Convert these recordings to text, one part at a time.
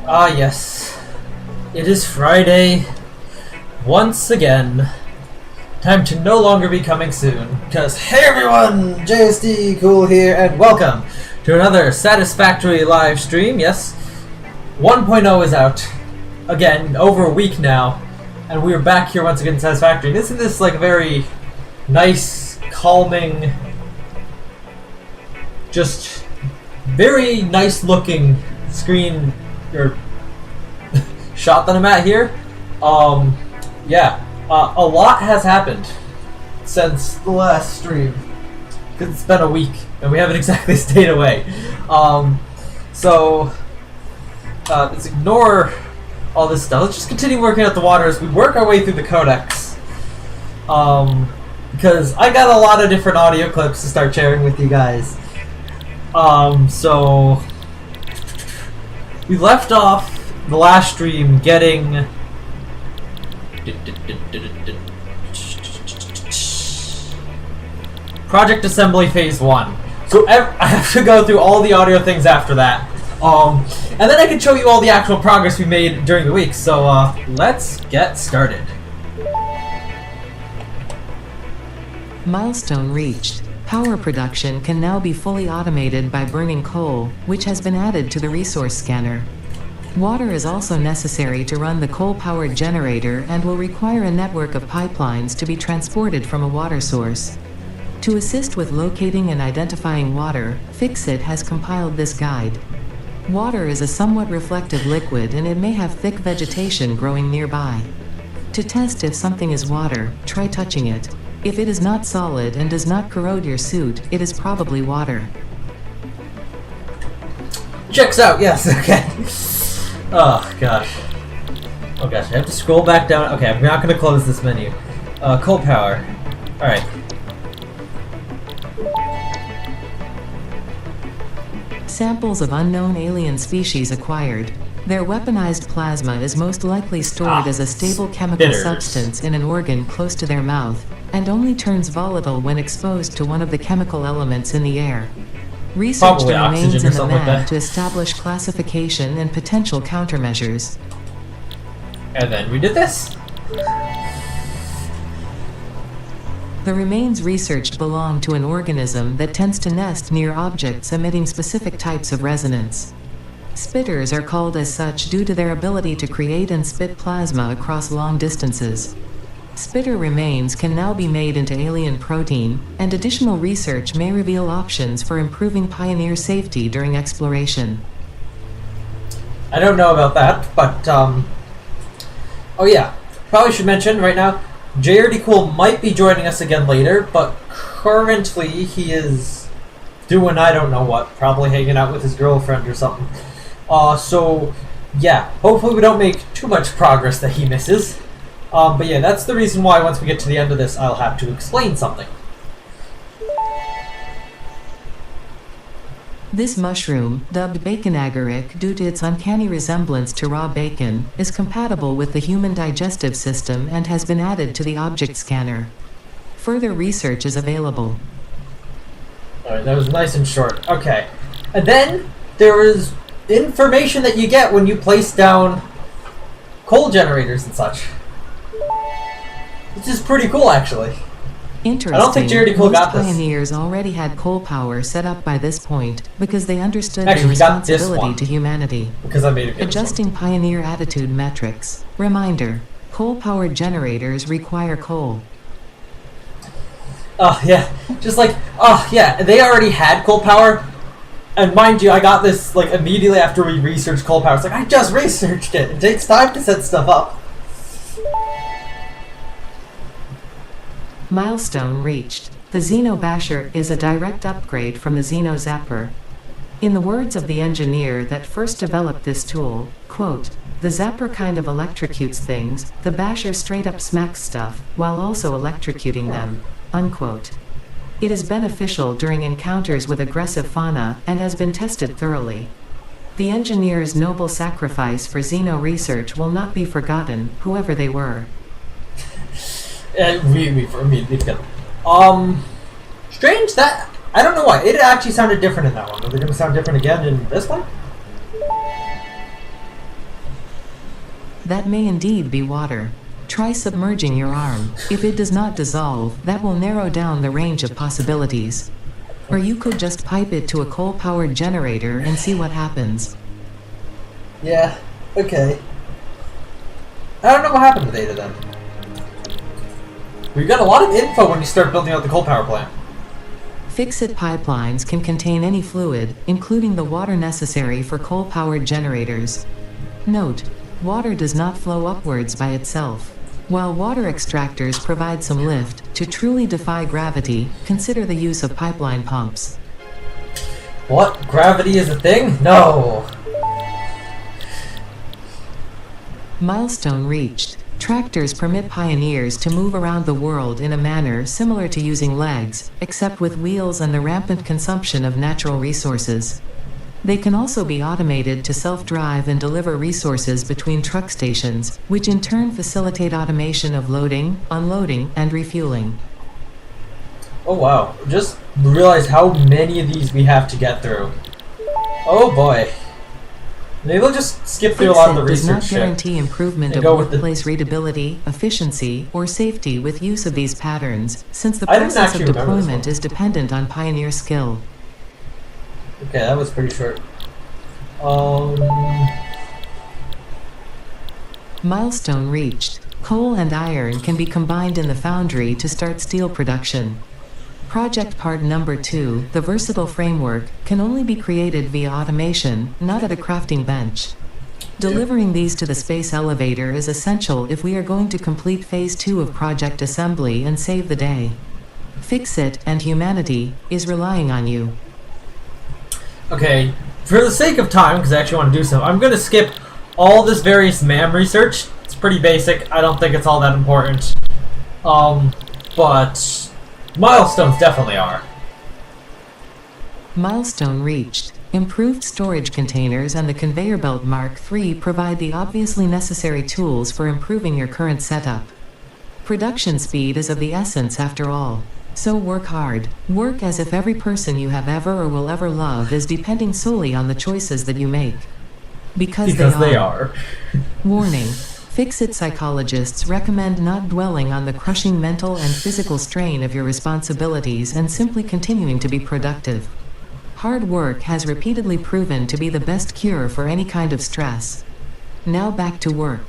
Ah, yes. It is Friday. Once again. Time to no longer be coming soon. Because, hey everyone! JSD Cool here, and welcome to another Satisfactory live stream. Yes, 1.0 is out. Again, over a week now. And we are back here once again in Satisfactory. And isn't this like a very nice, calming, just very nice looking screen or shot that I'm at here? A lot has happened since the last stream. Because it's been a week and we haven't exactly stayed away. Let's ignore all this stuff. Let's just continue working out the water as we work our way through the codex. Because I got a lot of different audio clips to start sharing with you guys. So we left off the last stream getting Project Assembly Phase 1. So I have to go through all the audio things after that. And then I can show you all the actual progress we made during the week. So let's get started. Milestone reached. Power production can now be fully automated by burning coal, which has been added to the resource scanner. Water is also necessary to run the coal-powered generator and will require a network of pipelines to be transported from a water source. To assist with locating and identifying water, Fixit has compiled this guide. Water is a somewhat reflective liquid and it may have thick vegetation growing nearby. To test if something is water, try touching it. If it is not solid and does not corrode your suit, it is probably water. Checks out, yes, okay. Oh gosh. Oh gosh, I have to scroll back down. Okay, I'm not gonna close this menu. Coal power. Alright. Samples of unknown alien species acquired. Their weaponized plasma is most likely stored as a stable chemical substance in an organ close to their mouth, and only turns volatile when exposed to one of the chemical elements in the air. Research remains in the lab to establish classification and potential countermeasures. And then we did this. The remains researched belong to an organism that tends to nest near objects emitting specific types of resonance. Spitters are called as such due to their ability to create and spit plasma across long distances. Spitter remains can now be made into alien protein, and additional research may reveal options for improving Pioneer safety during exploration. I don't know about that, but, oh yeah, probably should mention right now, JRD Cool might be joining us again later, but currently he is doing I don't know what, probably hanging out with his girlfriend or something. So, yeah, hopefully we don't make too much progress that he misses. But yeah, that's the reason why once we get to the end of this, I'll have to explain something. This mushroom, dubbed bacon agaric due to its uncanny resemblance to raw bacon, is compatible with the human digestive system and has been added to the object scanner. Further research is available. Alright, that was nice and short. Okay. And then, there is information that you get when you place down coal generators and such. Which is pretty cool, actually. Interesting. I don't think JRD Cool got this. Pioneers already had coal power set up by this point because they understood their responsibility to humanity. Because I made it. Adjusting Pioneer attitude metrics. Reminder: coal-powered generators require coal. Yeah. Just like, yeah, they already had coal power. And mind you, I got this like immediately after we researched coal power. It's like, I just researched it. It takes time to set stuff up. Milestone reached. The Xeno Basher is a direct upgrade from the Xeno Zapper. In the words of the engineer that first developed this tool, quote, "The Zapper kind of electrocutes things, the Basher straight up smacks stuff, while also electrocuting them," unquote. It is beneficial during encounters with aggressive fauna and has been tested thoroughly. The engineer's noble sacrifice for Xeno research will not be forgotten, whoever they were. Strange that I don't know why it actually sounded different in that one. Are they going to sound different again in this one? That may indeed be water. Try submerging your arm. If it does not dissolve, that will narrow down the range of possibilities. Or you could just pipe it to a coal-powered generator and see what happens. Yeah, okay. I don't know what happened with Ada then. We got a lot of info when you start building out the coal power plant. Fix-it pipelines can contain any fluid, including the water necessary for coal-powered generators. Note, water does not flow upwards by itself. While water extractors provide some lift, to truly defy gravity, consider the use of pipeline pumps. What? Gravity is a thing? No! Milestone reached. Tractors permit pioneers to move around the world in a manner similar to using legs, except with wheels and the rampant consumption of natural resources. They can also be automated to self-drive and deliver resources between truck stations, which in turn facilitate automation of loading, unloading, and refueling. Oh wow, just realized how many of these we have to get through. Oh boy. Maybe we'll just skip through a lot of the research does not guarantee improvement of workplace readability, efficiency, or safety with use of these patterns, since the process of deployment is dependent on pioneer skill. Okay, that was pretty short. Milestone reached. Coal and iron can be combined in the foundry to start steel production. Project part number 2, the versatile framework, can only be created via automation, not at a crafting bench. Delivering these to the space elevator is essential if we are going to complete phase 2 of project assembly and save the day. Fix-it and humanity is relying on you. Okay, for the sake of time, because I actually want to do so, I'm going to skip all this various MAM research. It's pretty basic. I don't think it's all that important. But milestones definitely are. Milestone reached. Improved storage containers and the conveyor belt Mark III provide the obviously necessary tools for improving your current setup. Production speed is of the essence after all. So work hard. Work as if every person you have ever or will ever love is depending solely on the choices that you make. Because they are. Warning. Fix-it psychologists recommend not dwelling on the crushing mental and physical strain of your responsibilities and simply continuing to be productive. Hard work has repeatedly proven to be the best cure for any kind of stress. Now back to work.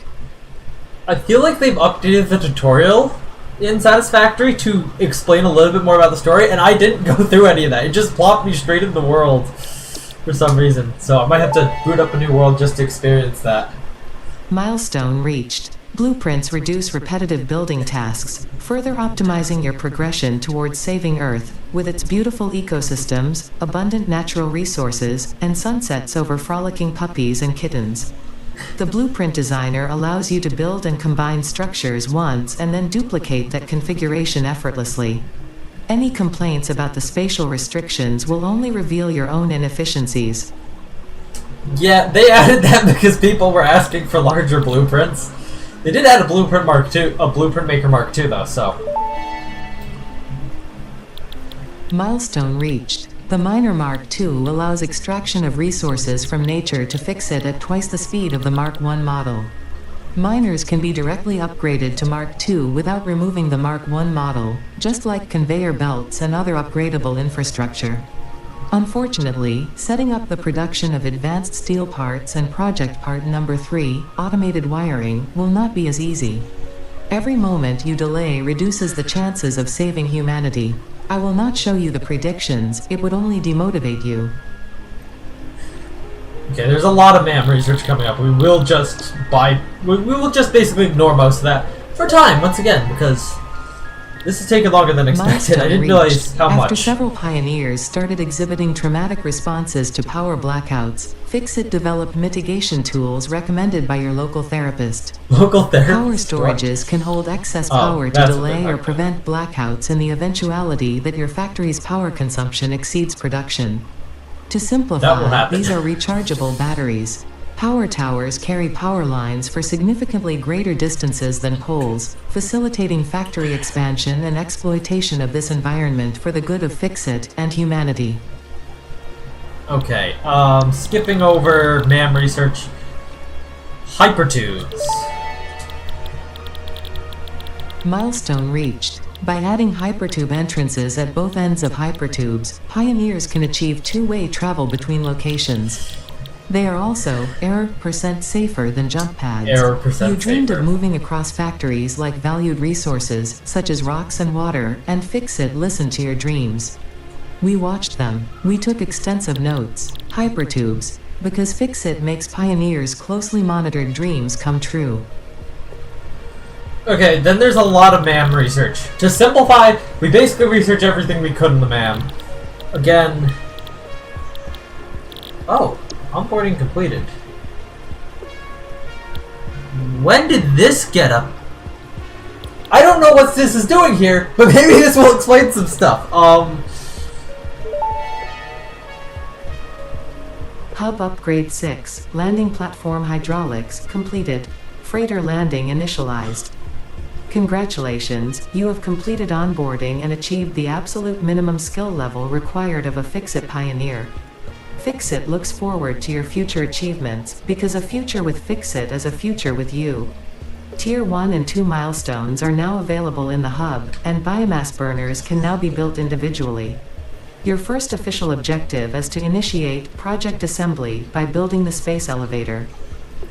I feel like they've updated the tutorial in Satisfactory to explain a little bit more about the story, and I didn't go through any of that. It just plopped me straight into the world for some reason. So I might have to boot up a new world just to experience that. Milestone reached. Blueprints reduce repetitive building tasks, further optimizing your progression towards saving Earth, with its beautiful ecosystems, abundant natural resources, and sunsets over frolicking puppies and kittens. The blueprint designer allows you to build and combine structures once and then duplicate that configuration effortlessly. Any complaints about the spatial restrictions will only reveal your own inefficiencies. Yeah, they added that because people were asking for larger blueprints. They did add a Blueprint Maker Mark II though, so. Milestone reached. The Miner Mark II allows extraction of resources from nature to fix it at twice the speed of the Mark I model. Miners can be directly upgraded to Mark II without removing the Mark I model, just like conveyor belts and other upgradable infrastructure. Unfortunately, setting up the production of advanced steel parts and project part number 3, automated wiring, will not be as easy. Every moment you delay reduces the chances of saving humanity. I will not show you the predictions, it would only demotivate you. Okay, there's a lot of MAM research coming up. We will just basically ignore most of that for time, once again, because this is taking longer than expected. I didn't realize how much. After several pioneers started exhibiting traumatic responses to power blackouts, Fix-It developed mitigation tools recommended by your local therapist. Local therapist? Power storages can hold excess power to delay or prevent blackouts in the eventuality that your factory's power consumption exceeds production. To simplify, these are rechargeable batteries. Power towers carry power lines for significantly greater distances than poles, facilitating factory expansion and exploitation of this environment for the good of Fix-It and humanity. Okay, skipping over MAM research. Hypertubes. Milestone reached. By adding hypertube entrances at both ends of hypertubes, pioneers can achieve two-way travel between locations. They are also error% safer than jump pads. Error% You dreamed safer. of moving across factories like valued resources, such as rocks and water, and Fix-It listened to your dreams. We watched them. We took extensive notes. Hypertubes. Because Fix-It makes pioneers' closely monitored dreams come true. Okay, then there's a lot of MAM research. To simplify, we basically researched everything we could in the MAM. Again... Oh, onboarding completed. When did this get up? I don't know what this is doing here, but maybe this will explain some stuff. Hub Upgrade 6, Landing Platform Hydraulics, completed. Freighter landing initialized. Congratulations, you have completed onboarding and achieved the absolute minimum skill level required of a Fix-It pioneer. Fix-It looks forward to your future achievements, because a future with Fix-It is a future with you. Tier 1 and 2 milestones are now available in the hub, and biomass burners can now be built individually. Your first official objective is to initiate Project Assembly by building the space elevator.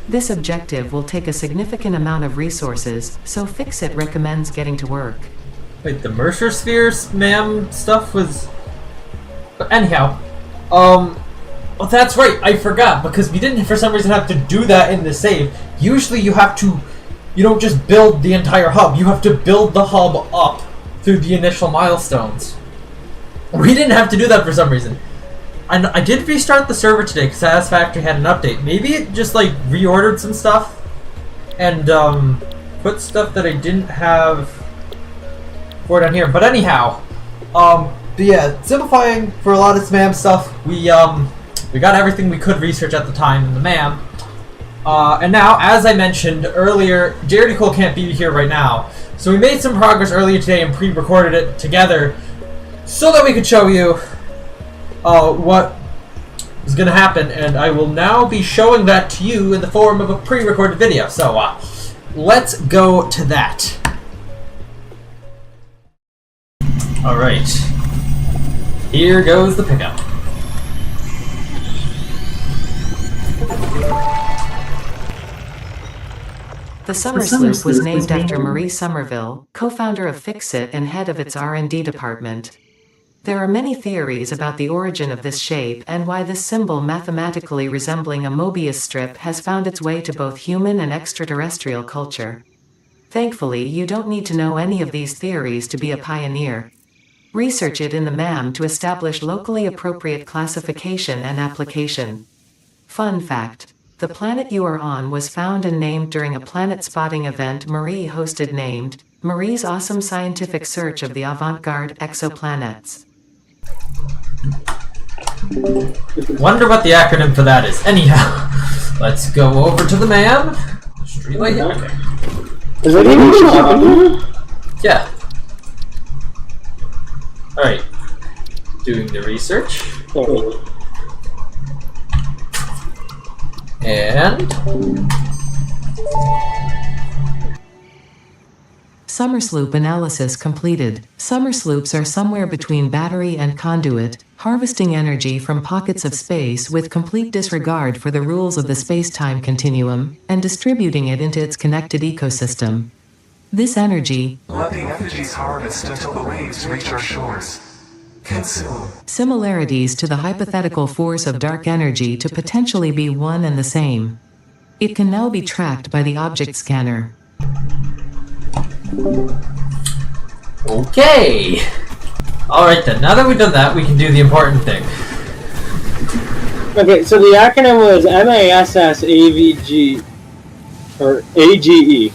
This objective will take a significant amount of resources, so Fix-It recommends getting to work. Wait, the Mercer Spheres MAM stuff was... But anyhow, oh, that's right, I forgot, because we didn't for some reason have to do that in the save. Usually you have to... You don't just build the entire hub, you have to build the hub up through the initial milestones. We didn't have to do that for some reason. And I did restart the server today because Satisfactory had an update. Maybe it just like reordered some stuff and put stuff that I didn't have for down here. But anyhow, but yeah, simplifying for a lot of MAM stuff. We got everything we could research at the time in the MAM. And now, as I mentioned earlier, Jared Cole can't be here right now. So we made some progress earlier today and pre-recorded it together so that we could show you what is going to happen, and I will now be showing that to you in the form of a pre-recorded video. So, let's go to that. Alright. Here goes the pickup. The Summer Sloop was named after Marie Somerville, co-founder of Fix-It and head of its R&D department. There are many theories about the origin of this shape and why this symbol mathematically resembling a Mobius strip has found its way to both human and extraterrestrial culture. Thankfully, you don't need to know any of these theories to be a pioneer. Research it in the MAM to establish locally appropriate classification and application. Fun fact: the planet you are on was found and named during a planet spotting event Marie hosted named Marie's Awesome Scientific Search of the Avant-Garde Exoplanets. Wonder what the acronym for that is. Anyhow, let's go over to the MAM. Streetlight here. Okay. Is that even showing? Yeah. Alright. Doing the research. And... Summer Sloop analysis completed. Summer Sloops are somewhere between battery and conduit, harvesting energy from pockets of space with complete disregard for the rules of the space-time continuum, and distributing it into its connected ecosystem. This energy, Let the energies harvest until the waves reach our shores. Consume. similarities to the hypothetical force of dark energy to potentially be one and the same. It can now be tracked by the object scanner. Okay! Alright then, now that we've done that, we can do the important thing. Okay, so the acronym was MASSAVG, or AGE.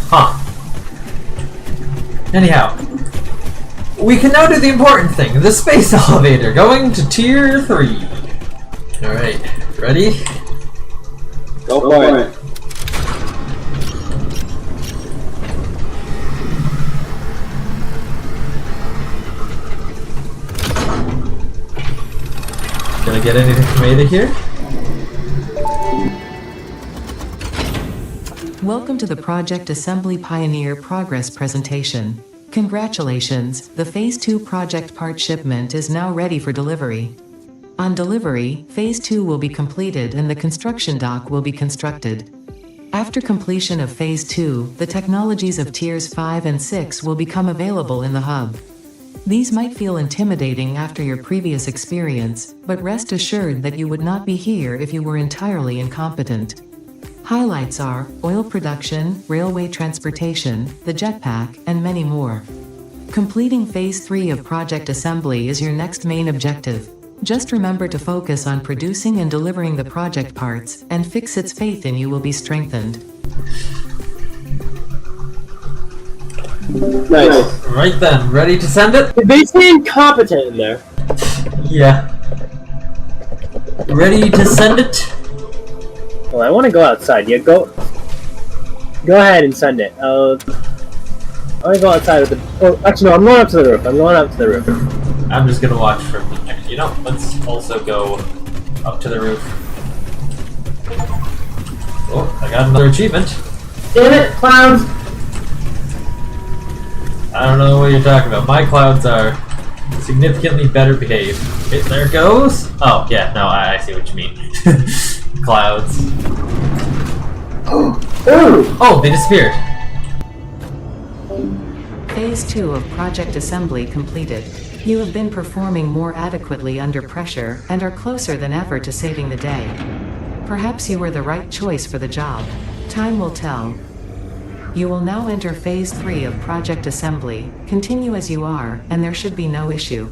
Huh. Anyhow, we can now do the important thing, the space elevator, going to Tier 3. Alright, ready? Go for it. Gonna get anything from Ada here? Welcome to the Project Assembly Pioneer Progress presentation. Congratulations, the Phase 2 project part shipment is now ready for delivery. On delivery, Phase 2 will be completed and the construction dock will be constructed. After completion of Phase 2, the technologies of Tiers 5 and 6 will become available in the hub. These might feel intimidating after your previous experience, but rest assured that you would not be here if you were entirely incompetent. Highlights are oil production, railway transportation, the jetpack, and many more. Completing Phase 3 of Project Assembly is your next main objective. Just remember to focus on producing and delivering the project parts, and Fixit's faith in you will be strengthened. Nice. Right then, ready to send it? They say incompetent in there. Yeah. Ready to send it? Well, I want to go outside. Yeah, go ahead and send it. I want to go outside with the. Oh, actually, no. I'm going up to the roof. I'm going up to the roof. I'm just gonna watch from the. You know, let's also go up to the roof. Oh, I got another achievement. Damn it, clouds! I don't know what you're talking about. My clouds are significantly better behaved. There it goes. Oh, yeah, no, I see what you mean. Clouds. Oh, they disappeared. Phase 2 of Project Assembly completed. You have been performing more adequately under pressure and are closer than ever to saving the day. Perhaps you were the right choice for the job. Time will tell. You will now enter Phase 3 of Project Assembly. Continue as you are, and there should be no issue.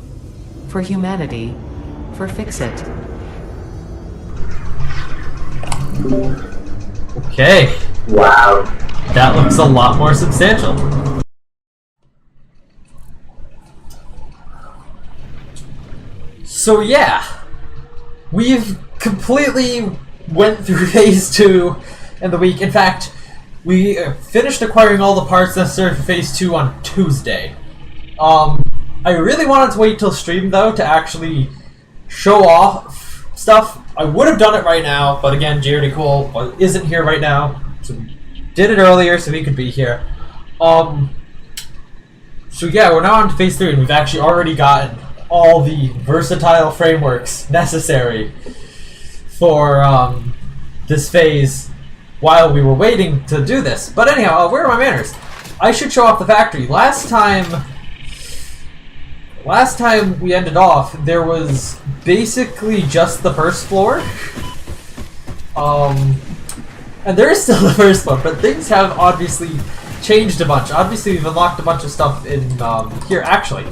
For humanity. For Fixit. Okay. Wow. That looks a lot more substantial. So yeah, we've completely went through Phase 2 in the week. In fact, we finished acquiring all the parts necessary for Phase 2 on Tuesday. I really wanted to wait till stream though to actually show off stuff. I would have done it right now, but again, JRD Cool isn't here right now, so we did it earlier so he could be here. So yeah, we're now on to Phase 3, and we've actually already gotten all the versatile frameworks necessary for this phase while we were waiting to do this. But anyhow, where are my manners? I should show off the factory. Last time we ended off, there was basically just the first floor. And there is still the first floor, but things have obviously changed a bunch. Obviously, we've unlocked a bunch of stuff in here, actually.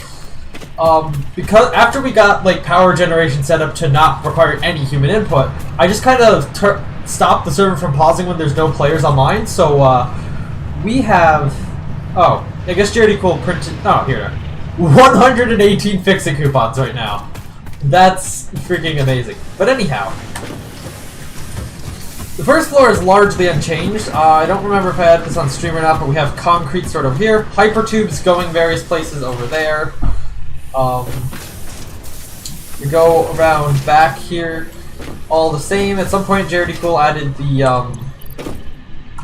Because after we got like power generation set up to not require any human input, I just kind of stopped the server from pausing when there's no players online. So we have, oh, I guess JRD Cool printed. Oh, here, 118 fixing coupons right now. That's freaking amazing. But anyhow, the first floor is largely unchanged. I don't remember if I had this on stream or not, but we have concrete sort of here, hypertubes going various places over there. We go around back here, all the same. At some point, JRD Cool added the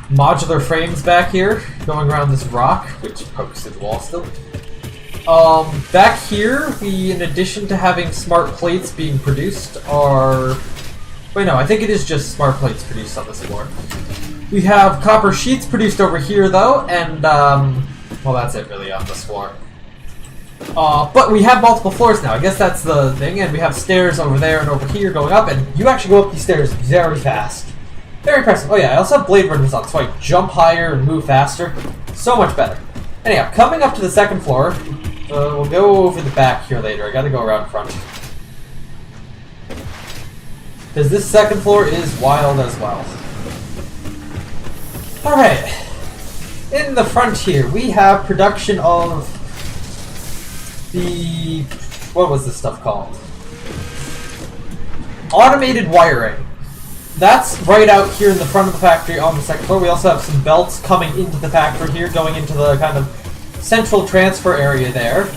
modular frames back here, going around this rock, which pokes through the wall still. Back here, we, in addition to having smart plates being produced, are... Wait, no, I think it is just smart plates produced on this floor. We have copper sheets produced over here, though, and, well, that's it, really, on this floor. But we have multiple floors now. I guess that's the thing, and we have stairs over there and over here going up, and you actually go up these stairs very fast. Very impressive. Oh yeah, I also have blade runners on, so I jump higher and move faster. So much better. Anyhow, coming up to the second floor, we'll go over the back here later. I gotta go around front. Because this second floor is wild as well. Alright. In the front here, we have production of the... what was this stuff called? Automated wiring. That's right out here in the front of the factory on the second floor. We also have some belts coming into the factory here, going into the kind of central transfer area there.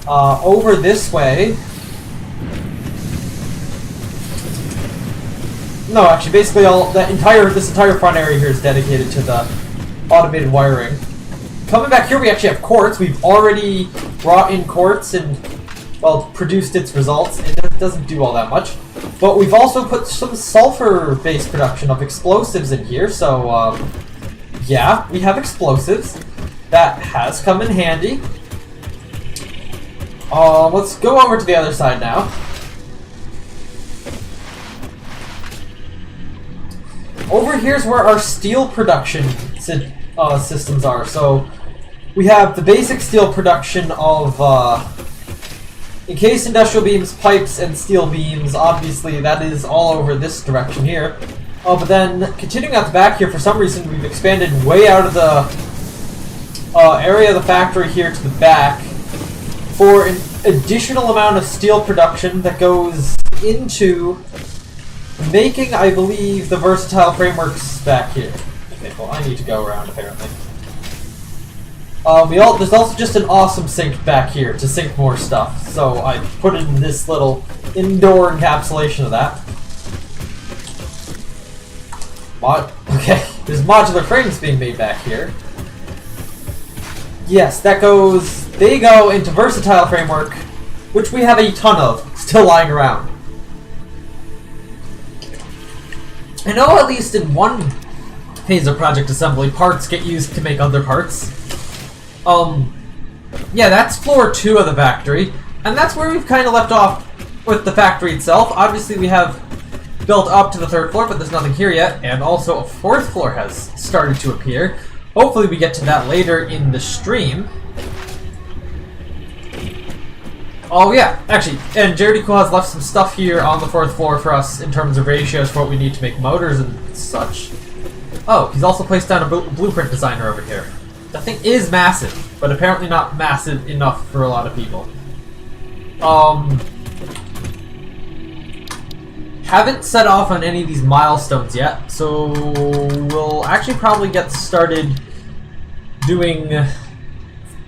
Over this way, No, actually, basically this entire front area here is dedicated to the automated wiring. Coming back here, we actually have quartz. We've already brought in quartz and, well, produced its results. It doesn't do all that much. But we've also put some sulfur-based production of explosives in here, so, yeah, we have explosives. That has come in handy. Let's go over to the other side now. Over here's where our steel production systems are. So we have the basic steel production of encased industrial beams, pipes, and steel beams. Obviously, that is all over this direction here. But then, continuing at the back here, for some reason, we've expanded way out of the area of the factory here to the back for an additional amount of steel production that goes into making, I believe, the versatile frameworks back here. Okay, well, I need to go around, apparently. There's also just an awesome sink back here to sink more stuff, so I put in this little indoor encapsulation of that. Okay, there's modular frames being made back here. Yes, they go into versatile framework, which we have a ton of still lying around. I know at least in one phase of project assembly, parts get used to make other parts. Yeah, that's floor 2 of the factory, and that's where we've kind of left off with the factory itself. Obviously, we have built up to the 3rd floor, but there's nothing here yet, and also a 4th floor has started to appear. Hopefully we get to that later in the stream. Oh yeah, actually, and Jaredy Cool has left some stuff here on the 4th floor for us in terms of ratios for what we need to make motors and such. Oh, he's also placed down a blueprint designer over here. That thing is massive, but apparently not massive enough for a lot of people. Haven't set off on any of these milestones yet, so we'll actually probably get started doing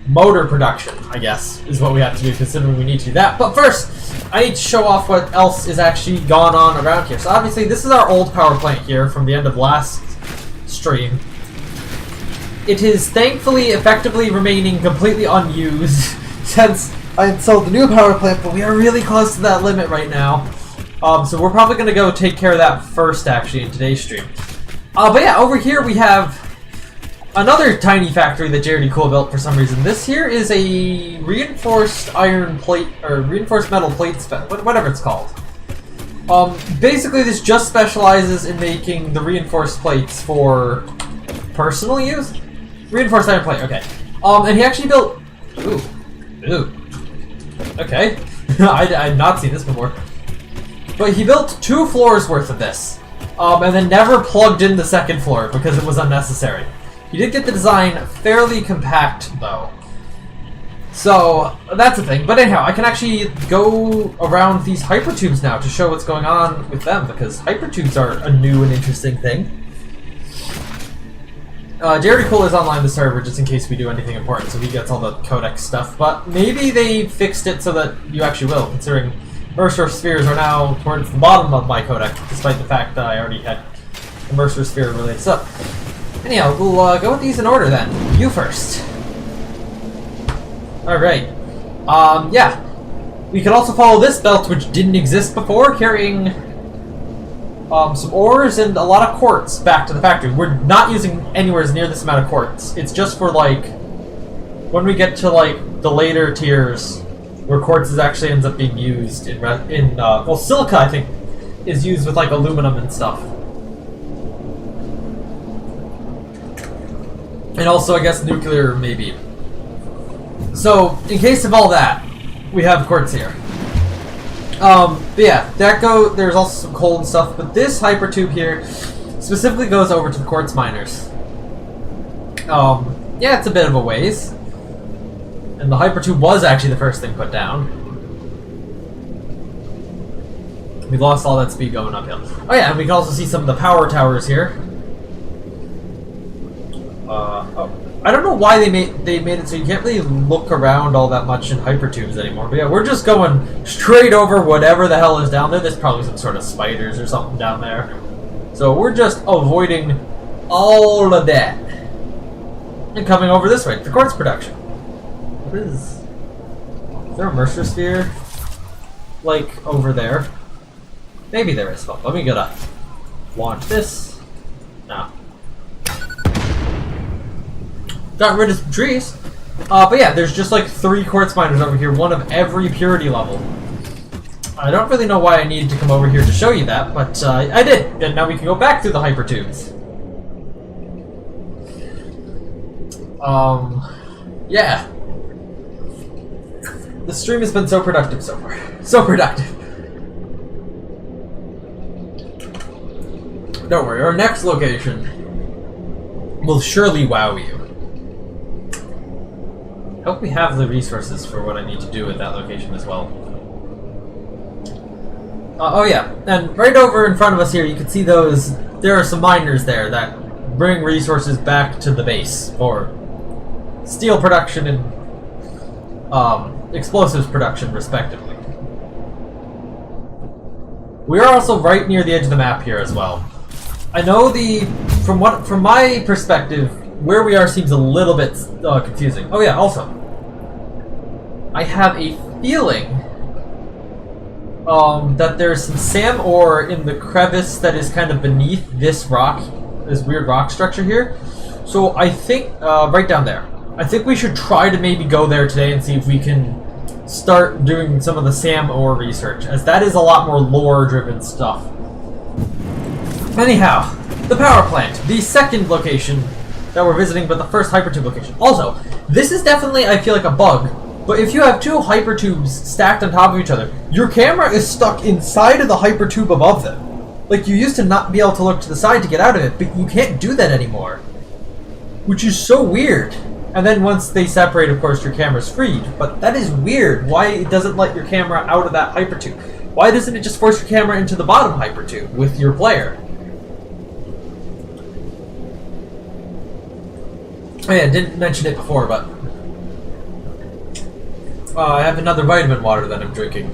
motor production, I guess, is what we have to do, considering we need to do that. But first, I need to show off what else is actually gone on around here. So obviously, this is our old power plant here from the end of last stream. It is thankfully effectively remaining completely unused since I installed the new power plant, but we are really close to that limit right now. So we're probably going to go take care of that first, actually, in today's stream. But yeah, over here we have another tiny factory that Jaredy Cool built for some reason. This here is a reinforced iron plate, or reinforced metal plate, whatever it's called. Basically, this just specializes in making the reinforced plates for personal use. Reinforced iron plate, okay. And he actually built... Ooh. Okay. I'd not seen this before. But he built 2 floors worth of this. And then never plugged in the 2nd floor because it was unnecessary. He did get the design fairly compact, though. So, that's the thing. But anyhow, I can actually go around these hypertubes now to show what's going on with them, because hypertubes are a new and interesting thing. Jaredy Cool is online the server just in case we do anything important, so he gets all the codec stuff. But maybe they fixed it so that you actually will, considering Mercer spheres are now towards the bottom of my codec, despite the fact that I already had the Mercer sphere related stuff. Anyhow, we'll go with these in order then. You first. Alright. Yeah. We can also follow this belt, which didn't exist before, carrying some ores and a lot of quartz back to the factory. We're not using anywhere near this amount of quartz. It's just for, like, when we get to, like, the later tiers, where quartz actually ends up being used in well, silica, I think, is used with, like, aluminum and stuff. And also, I guess, nuclear, maybe. So, in case of all that, we have quartz here. But yeah, there's also some coal and stuff, but this hypertube here specifically goes over to the quartz miners. Yeah, it's a bit of a ways. And the hypertube was actually the first thing put down. We lost all that speed going uphill. Oh yeah, and we can also see some of the power towers here. I don't know why they made it so you can't really look around all that much in hypertubes anymore. But yeah, we're just going straight over whatever the hell is down there. There's probably some sort of spiders or something down there. So we're just avoiding all of that. And coming over this way, the quartz production. What is there a Mercer sphere? Like, over there? Maybe there is. Oh, let me get a launch this. No. Got rid of some trees. But yeah, there's just like 3 quartz miners over here, one of every purity level. I don't really know why I needed to come over here to show you that, but I did. And now we can go back through the hypertubes. Yeah. The stream has been so productive so far. So productive. Don't worry, our next location will surely wow you. I hope we have the resources for what I need to do at that location as well. Oh yeah, and right over in front of us here, you can see those. There are some miners there that bring resources back to the base for steel production and explosives production, respectively. We are also right near the edge of the map here as well. I know from my perspective, where we are seems a little bit confusing. Oh yeah, also, I have a feeling that there's some SAM ore in the crevice that is kind of beneath this rock, this weird rock structure here. So I think, right down there. I think we should try to maybe go there today and see if we can start doing some of the SAM ore research, as that is a lot more lore-driven stuff. Anyhow, the power plant, the second location that we're visiting, but the first hypertube location. Also, this is definitely, I feel like, a bug, but if you have 2 hypertubes stacked on top of each other, your camera is stuck inside of the hypertube above them. Like, you used to not be able to look to the side to get out of it, but you can't do that anymore. Which is so weird. And then once they separate, of course, your camera's freed. But that is weird. Why it doesn't let your camera out of that hypertube? Why doesn't it just force your camera into the bottom hypertube with your player? Oh yeah, didn't mention it before, but I have another vitamin water that I'm drinking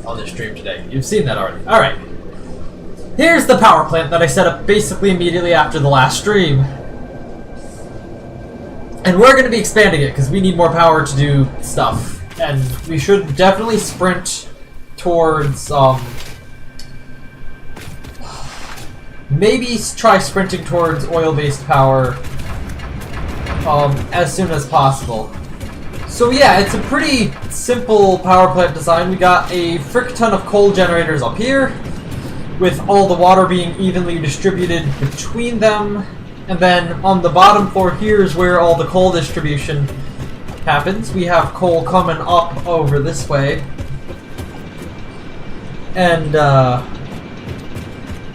on this stream today. You've seen that already. Alright. Here's the power plant that I set up basically immediately after the last stream. And we're going to be expanding it because we need more power to do stuff. And we should definitely sprint towards, maybe try sprinting towards oil-based power as soon as possible. So yeah, it's a pretty simple power plant design. We got a frick ton of coal generators up here, with all the water being evenly distributed between them. And then on the bottom floor here is where all the coal distribution happens. We have coal coming up over this way. And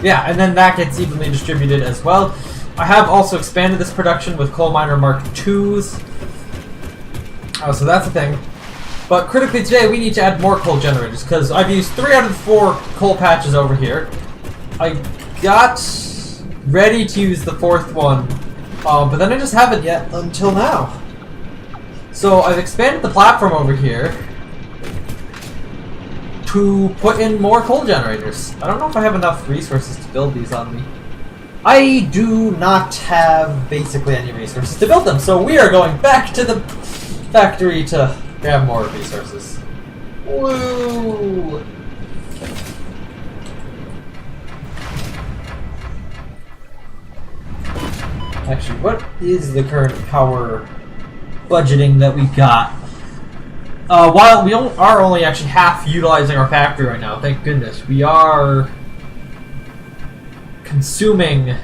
yeah, and then that gets evenly distributed as well. I have also expanded this production with Coal Miner Mark IIs. So that's a thing. But critically today, we need to add more coal generators, because I've used 3 out of the 4 coal patches over here. I got ready to use the 4th one, but then I just haven't yet until now. So I've expanded the platform over here to put in more coal generators. I don't know if I have enough resources to build these on me. I do not have basically any resources to build them, so we are going back to the factory to grab more resources. Woo! Actually, what is the current power budgeting that we've got? While we are only actually half utilizing our factory right now, thank goodness, we are consuming...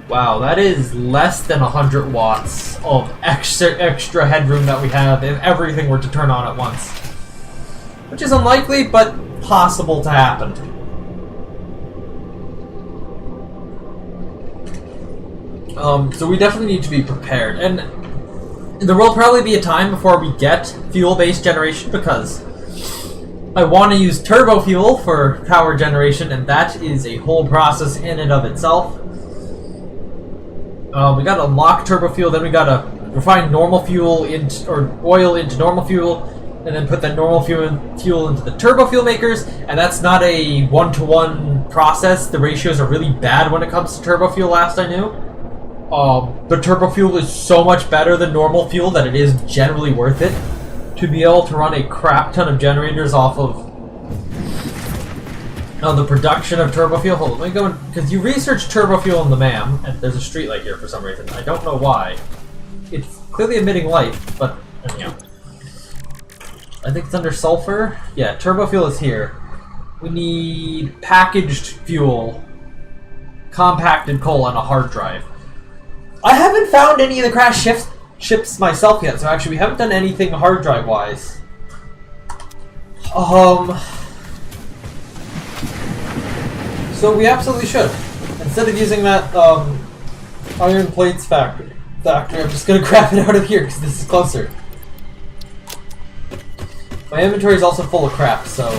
Wow, that is less than 100 watts of extra headroom that we have if everything were to turn on at once. Which is unlikely, but possible to happen. So we definitely need to be prepared. And there will probably be a time before we get fuel-based generation, because I want to use turbo fuel for power generation, and that is a whole process in and of itself. We gotta unlock turbo fuel, then we gotta refine normal fuel or oil into normal fuel, and then put that normal fuel into the turbo fuel makers, and that's not a one-to-one process, the ratios are really bad when it comes to turbo fuel, last I knew. But turbo fuel is so much better than normal fuel that it is generally worth it to be able to run a crap ton of generators off of the production of turbo fuel. Hold on, let me go in, because you researched turbo fuel in the MAM, and there's a street light here for some reason. I don't know why. It's clearly emitting light, but anyhow. I think it's under sulfur. Yeah, turbo fuel is here. We need packaged fuel, compacted coal on a hard drive. I haven't found any of the crash ships myself yet, so actually we haven't done anything hard drive wise. So we absolutely should. Instead of using that iron plates factory, I'm just gonna grab it out of here because this is closer. My inventory is also full of crap, so.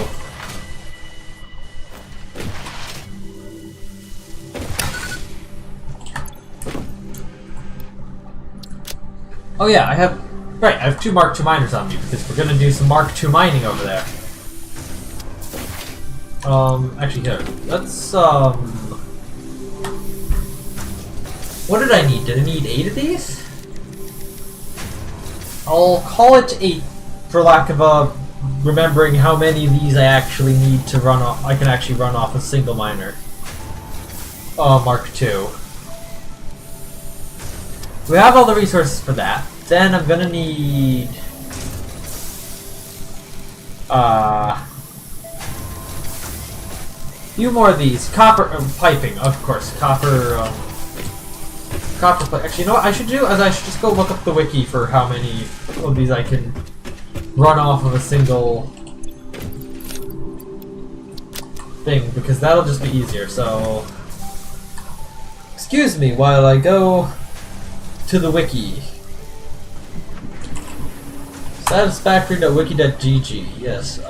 Oh yeah, I have 2 Mark II miners on me because we're gonna do some Mark II mining over there. Actually here, let's, what did I need? Did I need 8 of these? I'll call it 8 for lack of, remembering how many of these I actually need to run off. I can actually run off a single miner. Mark II. We have all the resources for that. Then I'm gonna need few more of these. Copper piping, of course. Copper actually, you know what I should do? I should just go look up the wiki for how many of these I can run off of a single thing, because that'll just be easier. So excuse me while I go to the wiki. Satisfactory.wiki.gg. Yes.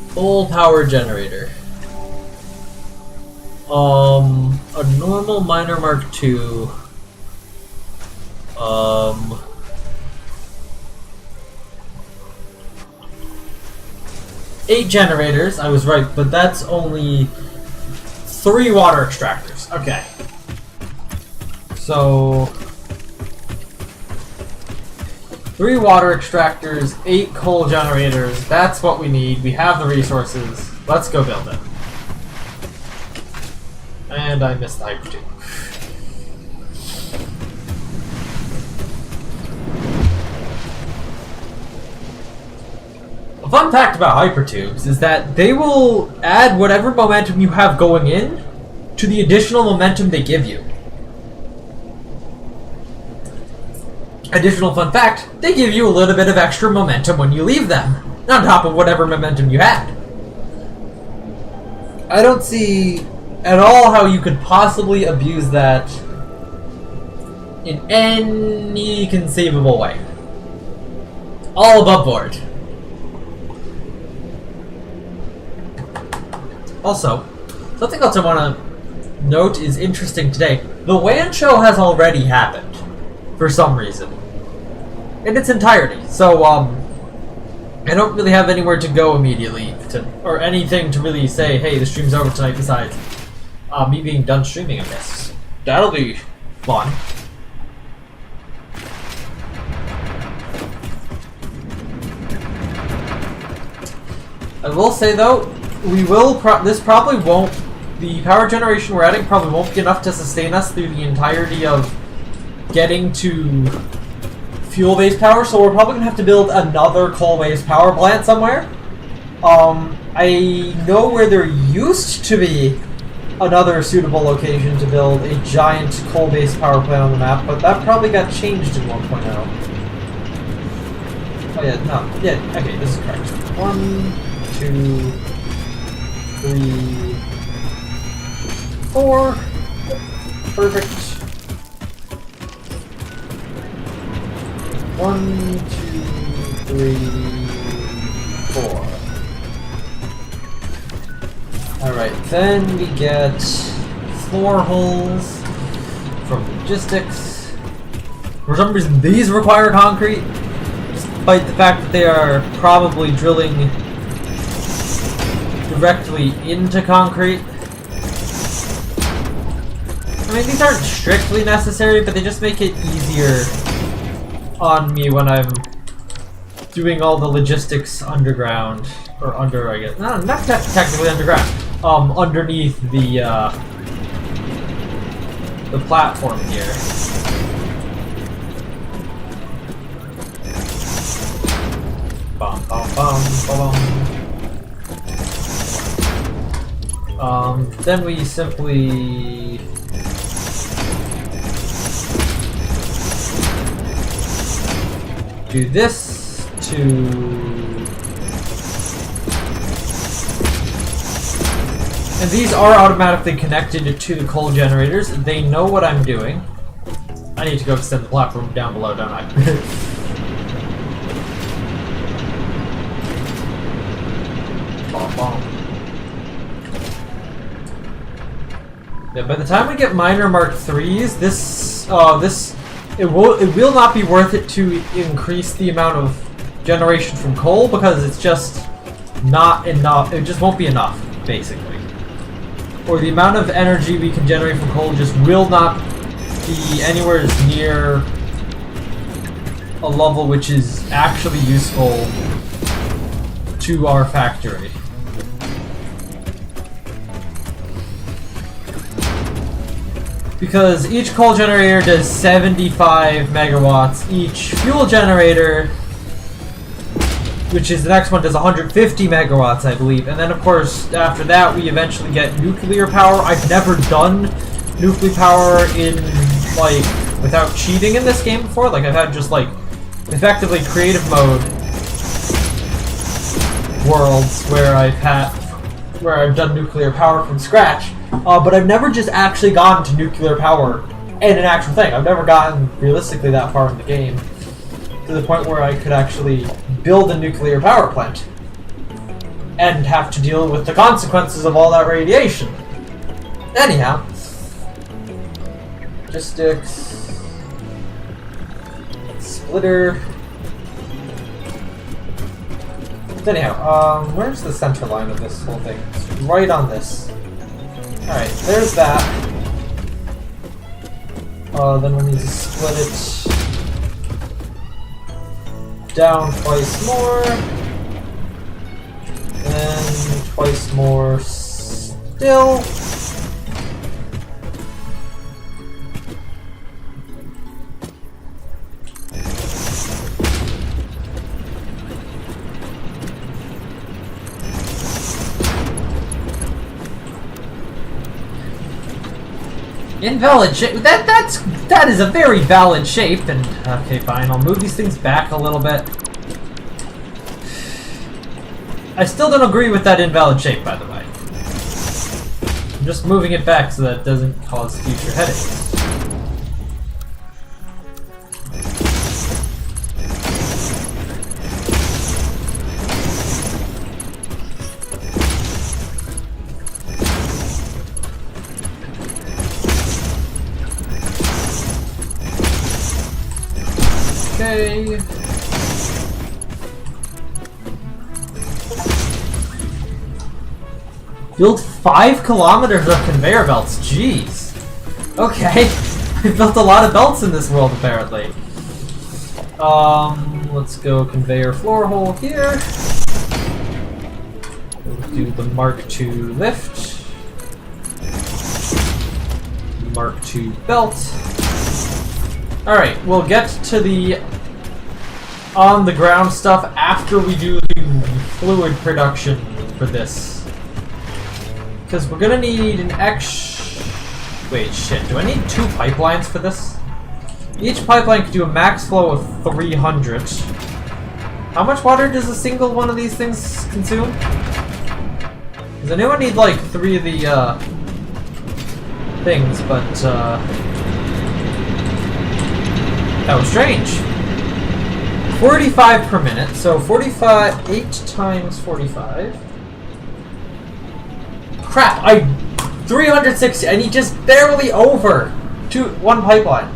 Full power generator. A normal miner Mark II. 8 generators. I was right, but that's only 3 water extractors. Okay. So 3 water extractors, 8 coal generators. That's what we need. We have the resources. Let's go build it. And I missed the hyper tube. A fun fact about hypertubes is that they will add whatever momentum you have going in to the additional momentum they give you. Additional fun fact, they give you a little bit of extra momentum when you leave them, on top of whatever momentum you had. I don't see at all how you could possibly abuse that in any conceivable way. All above board. Also, something else I want to note is interesting today. The WAN show has already happened, for some reason, in its entirety. So, I don't really have anywhere to go immediately, or anything to really say, hey, the stream's over tonight, besides me being done streaming, I guess. That'll be fun. I will say, though, this probably won't, the power generation we're adding probably won't be enough to sustain us through the entirety of getting to fuel-based power, so we're probably going to have to build another coal-based power plant somewhere. I know where there used to be another suitable location to build a giant coal-based power plant on the map, but that probably got changed in 1.0. Oh yeah, no, yeah, okay, this is correct. 1, 2, 3, 4. Perfect. 1, 2, 3, 4. Alright, then we get floor holes from logistics. For some reason, these require concrete, despite the fact that they are probably drilling directly into concrete. I mean, these aren't strictly necessary, but they just make it easier on me when I'm doing all the logistics underground, or under, I guess. No, not technically underground. Underneath the platform here. Bum, bum, bum, bum. Then we simply do this to and these are automatically connected to the coal generators. They know what I'm doing. I need to go extend the platform down below, don't I? Yeah, by the time we get minor Mark IIIs, it will not be worth it to increase the amount of generation from coal because it's just not enough. It just won't be enough, basically. Or the amount of energy we can generate from coal just will not be anywhere near a level which is actually useful to our factory. Because each coal generator does 75 megawatts. Each fuel generator, which is the next one, does 150 megawatts, I believe. And then, of course, after that, we eventually get nuclear power. I've never done nuclear power in, like, without cheating in this game before. Like, I've had just, like, effectively creative mode worlds where I've done nuclear power from scratch. But I've never just actually gotten to nuclear power in an actual thing. I've never gotten realistically that far in the game to the point where I could actually build a nuclear power plant and have to deal with the consequences of all that radiation. Anyhow, logistics, splitter. Anyhow, where's the center line of this whole thing? It's right on this. Alright, there's that. Then we'll need to split it down twice more. Then twice more still. Invalid shape. That is a very valid shape. And okay, fine. I'll move these things back a little bit. I still don't agree with that invalid shape, by the way. I'm just moving it back so that it doesn't cause future headaches. Okay. Build 5 kilometers of conveyor belts. Jeez. Okay. I built a lot of belts in this world, apparently. Let's go conveyor floor hole here. We'll do the Mark II lift. Mark II belt. Alright, we'll get to the on-the-ground stuff after we do the fluid production for this. Because we're gonna need an Wait, shit, do I need 2 pipelines for this? Each pipeline can do a max flow of 300. How much water does a single one of these things consume? Because I know I need like 3 of the, things, but, that was strange. 45 per minute, so 45, 8 times 45. Crap, 360, I need just barely over 1 pipeline.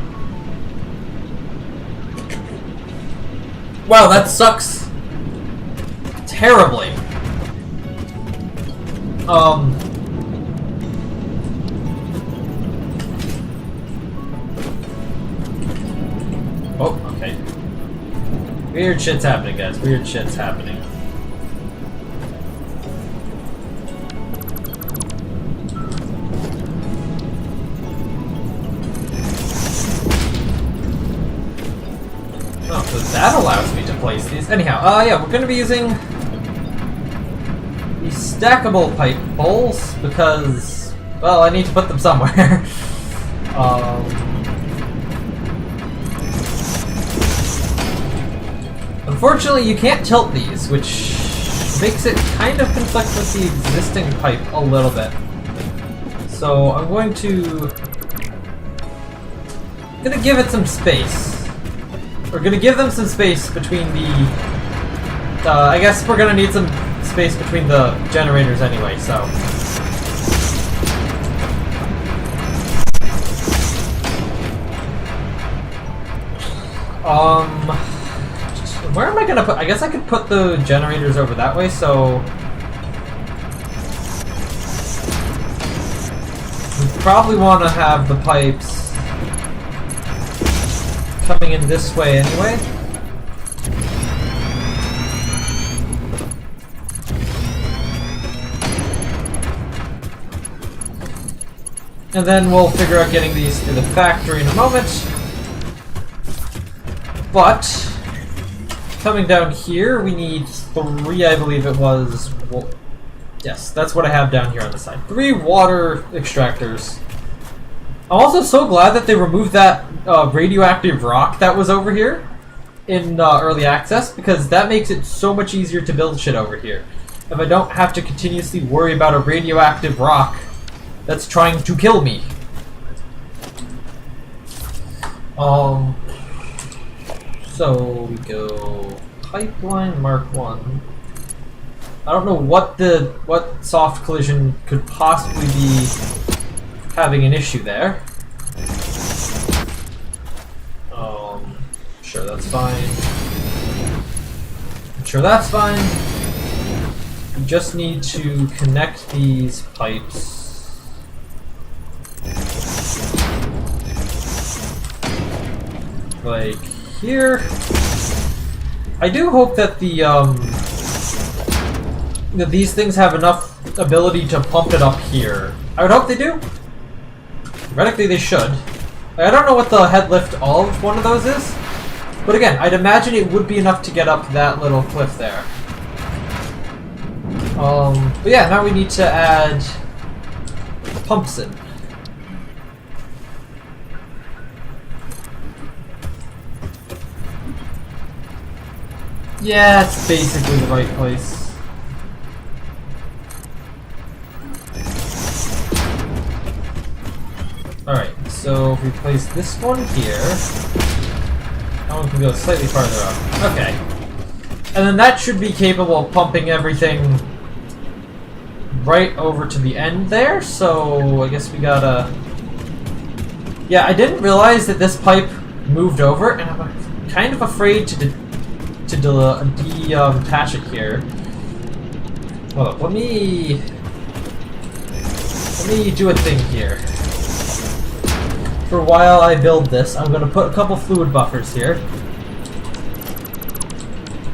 Wow, that sucks terribly. Oh, okay. Weird shit's happening, guys. Weird shit's happening. Oh, so that allows me to place these. Anyhow, yeah, we're gonna be using these stackable pipe bowls because, well, I need to put them somewhere. Unfortunately, you can't tilt these, which makes it kind of conflict with the existing pipe a little bit. So I'm going to give it some space. We're gonna give them some space between the. I guess we're gonna need some space between the generators anyway. So. Where am I gonna put? I guess I could put the generators over that way. So. We probably want to have the pipes coming in this way anyway. And then we'll figure out getting these to the factory in a moment. But coming down here, we need 3, I believe it was. Well, yes, that's what I have down here on the side. 3 water extractors. I'm also so glad that they removed that radioactive rock that was over here in early access, because that makes it so much easier to build shit over here. If I don't have to continuously worry about a radioactive rock that's trying to kill me. So we go pipeline Mark 1. I don't know what soft collision could possibly be having an issue there. Sure, that's fine. I'm sure that's fine. We just need to connect these pipes. Like here. I do hope that that these things have enough ability to pump it up here. I would hope they do. Theoretically, they should. I don't know what the head lift of one of those is, but again, I'd imagine it would be enough to get up that little cliff there. But yeah, now we need to add pumps in. Yeah, it's basically the right place. Alright, so if we place this one here, that one can go slightly farther up. Okay. And then that should be capable of pumping everything right over to the end there, so I guess we gotta... Yeah, I didn't realize that this pipe moved over, and I'm kind of afraid to detach it here. Hold up, let me do a thing here. For while I build this, I'm going to put a couple fluid buffers here.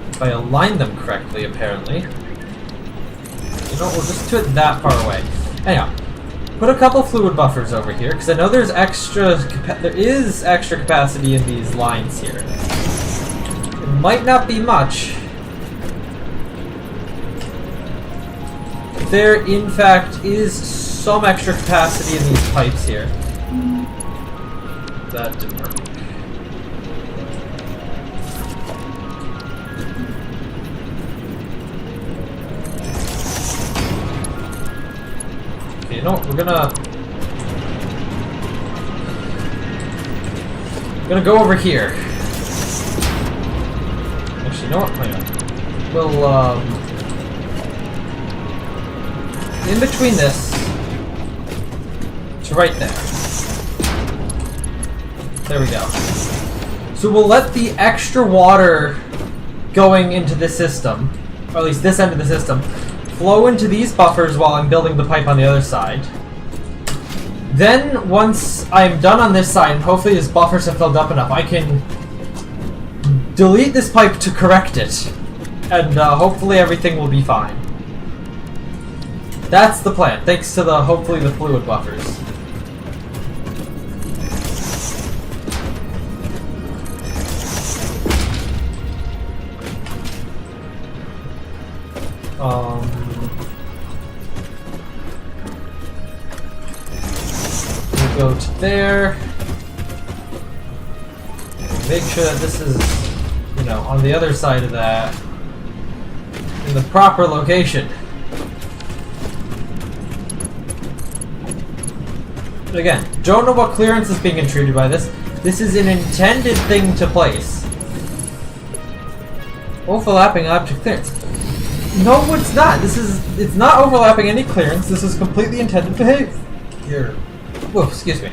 If I align them correctly, apparently. You know, we'll just do it that far away. Anyhow, put a couple fluid buffers over here, because I know there is extra capacity in these lines here. It might not be much. There, in fact, is some extra capacity in these pipes here. That didn't work. Okay, you know what? We're gonna go over here. Actually, you know what? Hang on. We'll in between this to right there. There we go. So we'll let the extra water going into this system, or at least this end of the system, flow into these buffers while I'm building the pipe on the other side. Then, once I'm done on this side, and hopefully his buffers have filled up enough, I can delete this pipe to correct it. And hopefully everything will be fine. That's the plan, thanks to hopefully the fluid buffers. We go to there. Make sure that this is, you know, on the other side of that, in the proper location. Again, don't know what clearance is being intruded by this. This is an intended thing to place. Overlapping object clearance. No, it's not. It's not overlapping any clearance. This is completely intended behavior. Whoa, excuse me.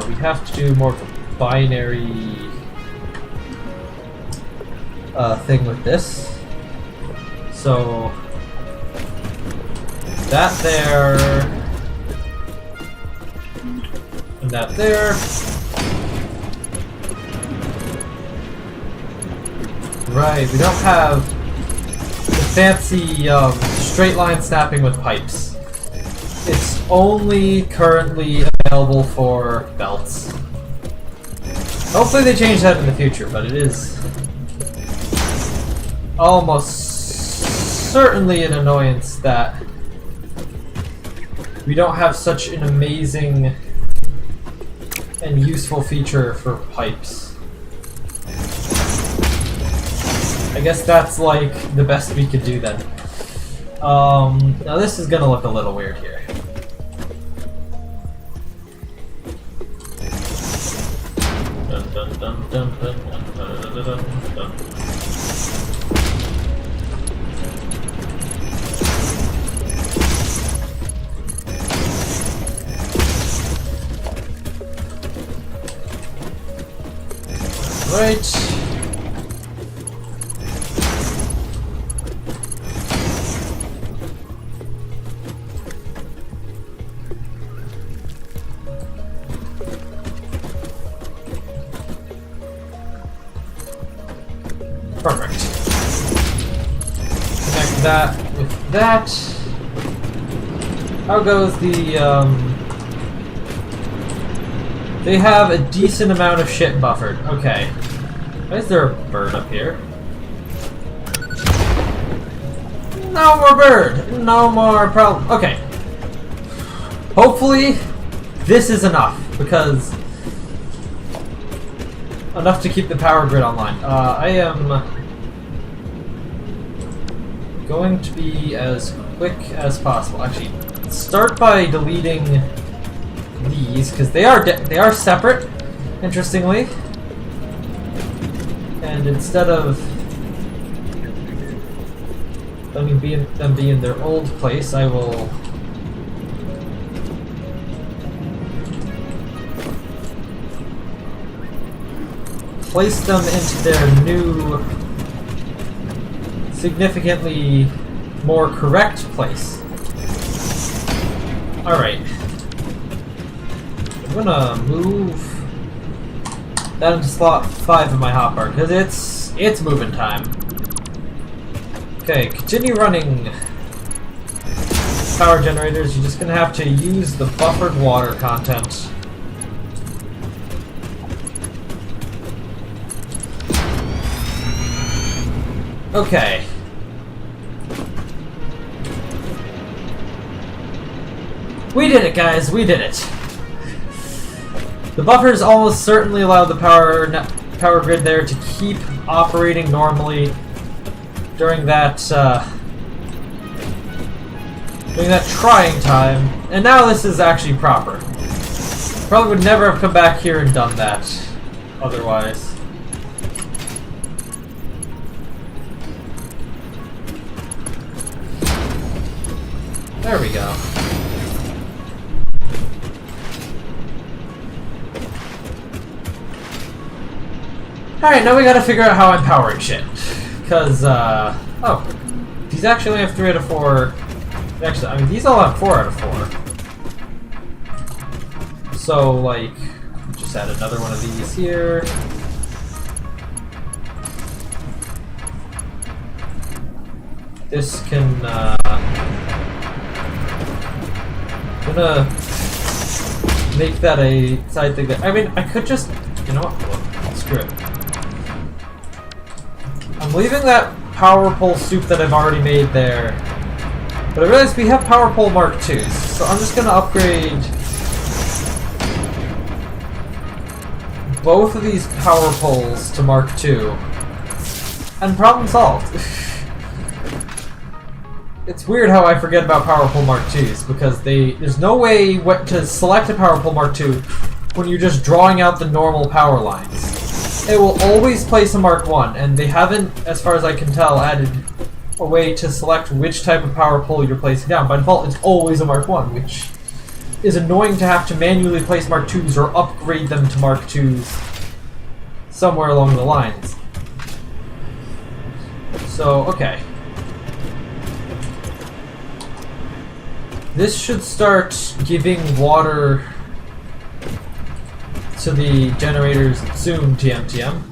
We have to do more of a binary thing with this. So that there, and that there. Right, we don't have the fancy straight line snapping with pipes. It's only currently available for belts. Hopefully they change that in the future, but it is almost certainly an annoyance that we don't have such an amazing and useful feature for pipes. I guess that's like the best we could do then. Now this is gonna look a little weird here. Dun, dun, dun, dun, dun, dun, dun, dun, dun, dun. Right. Perfect. Connect that with that. How goes the, they have a decent amount of shit buffered. Okay. Why is there a bird up here? No more bird! No more problem. Okay. Hopefully, this is enough, because enough to keep the power grid online. I am going to be as quick as possible. Actually, start by deleting these because they are separate. Interestingly, and instead of them be in their old place, I will place them into their new, significantly more correct place. Alright. I'm gonna move that into slot 5 of my hotbar, because it's moving time. Okay, continue running power generators. You're just gonna have to use the buffered water content. Okay. We did it, guys. We did it. The buffers almost certainly allow the power grid there to keep operating normally during that trying time. And now this is actually proper. Probably would never have come back here and done that otherwise. There we go. Alright, now we gotta figure out how I'm powering shit. because, oh, these actually have 3 out of 4. Actually, I mean, these all have 4 out of 4. So, like, just add another one of these here. This can, gonna make that a side thing that, I mean, I could just, you know what, well, screw it. I'm leaving that power pole soup that I've already made there. But I realize we have power pole Mark IIs, so I'm just gonna upgrade both of these power poles to Mark II. And problem solved. It's weird how I forget about power pole Mark IIs, because there's no way to select a power pole Mark II when you're just drawing out the normal power lines. It will always place a Mark I, and they haven't, as far as I can tell, added a way to select which type of power pole you're placing down. By default, it's always a Mark I, which is annoying to have to manually place Mark IIs or upgrade them to Mark IIs somewhere along the lines. So, okay. This should start giving water to the generators soon, TM.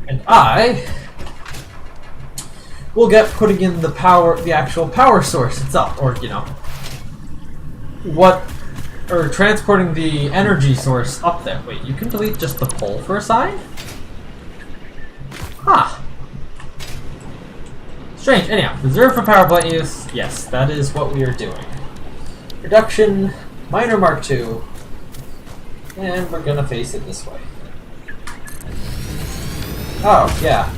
And I will get putting in the actual power source itself, or, you know, transporting the energy source up there. Wait, you can delete just the pole for a sign? Huh. Strange. Anyhow, reserve for power plant use. Yes, that is what we are doing. Reduction, minor Mark II, and we're gonna face it this way. Oh, yeah.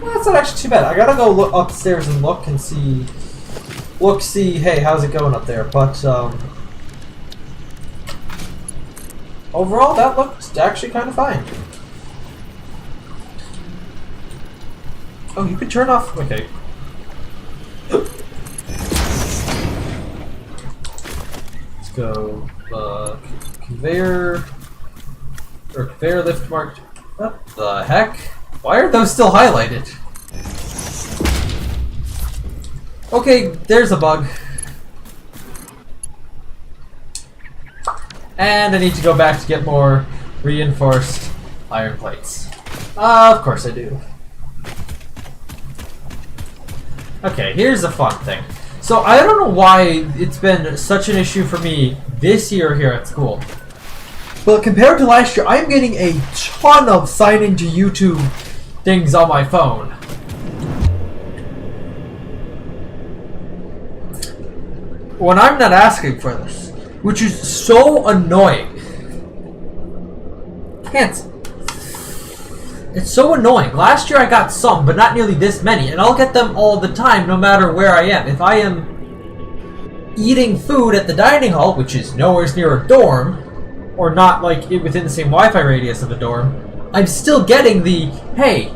Well, that's not actually too bad. I gotta go look upstairs and look and see, hey, how's it going up there? But, overall, that looked actually kind of fine. Oh, you could turn off, okay. Let's go, conveyor lift mark. What the heck? Why are those still highlighted? Okay, there's a bug. And I need to go back to get more reinforced iron plates. Of course I do. Okay, here's a fun thing. So I don't know why it's been such an issue for me this year here at school. But compared to last year, I'm getting a ton of sign into YouTube things on my phone. When I'm not asking for this, which is so annoying. It's so annoying. Last year I got some, but not nearly this many, and I'll get them all the time no matter where I am. If I am eating food at the dining hall, which is nowhere near a dorm, or not like within the same Wi-Fi radius of a dorm, I'm still getting the, hey,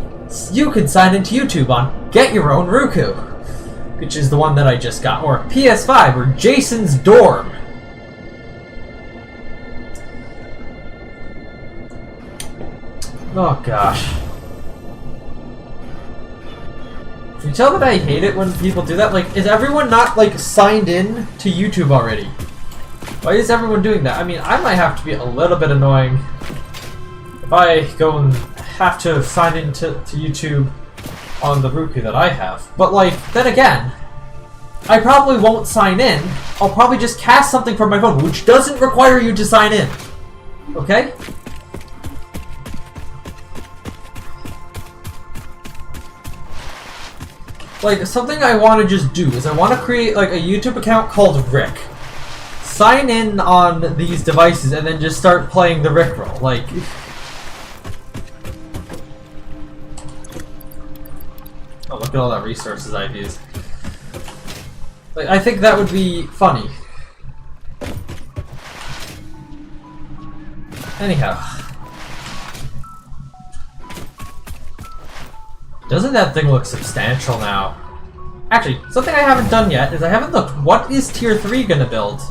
you can sign into YouTube on Get Your Own Roku, which is the one that I just got, or PS5, or Jason's Dorm. Oh gosh. Can you tell that I hate it when people do that? Like, is everyone not, like, signed in to YouTube already? Why is everyone doing that? I mean, I might have to be a little bit annoying if I go and have to sign into YouTube on the Roku that I have. But, like, then again, I probably won't sign in. I'll probably just cast something from my phone, which doesn't require you to sign in. Okay? Like, something I want to just do is I want to create, like, a YouTube account called Rick. Sign in on these devices and then just start playing the Rickroll. Like... Oh, look at all that resources I've used. Like, I think that would be funny. Anyhow. Doesn't that thing look substantial now? Actually, something I haven't done yet is I haven't looked. What is Tier 3 gonna build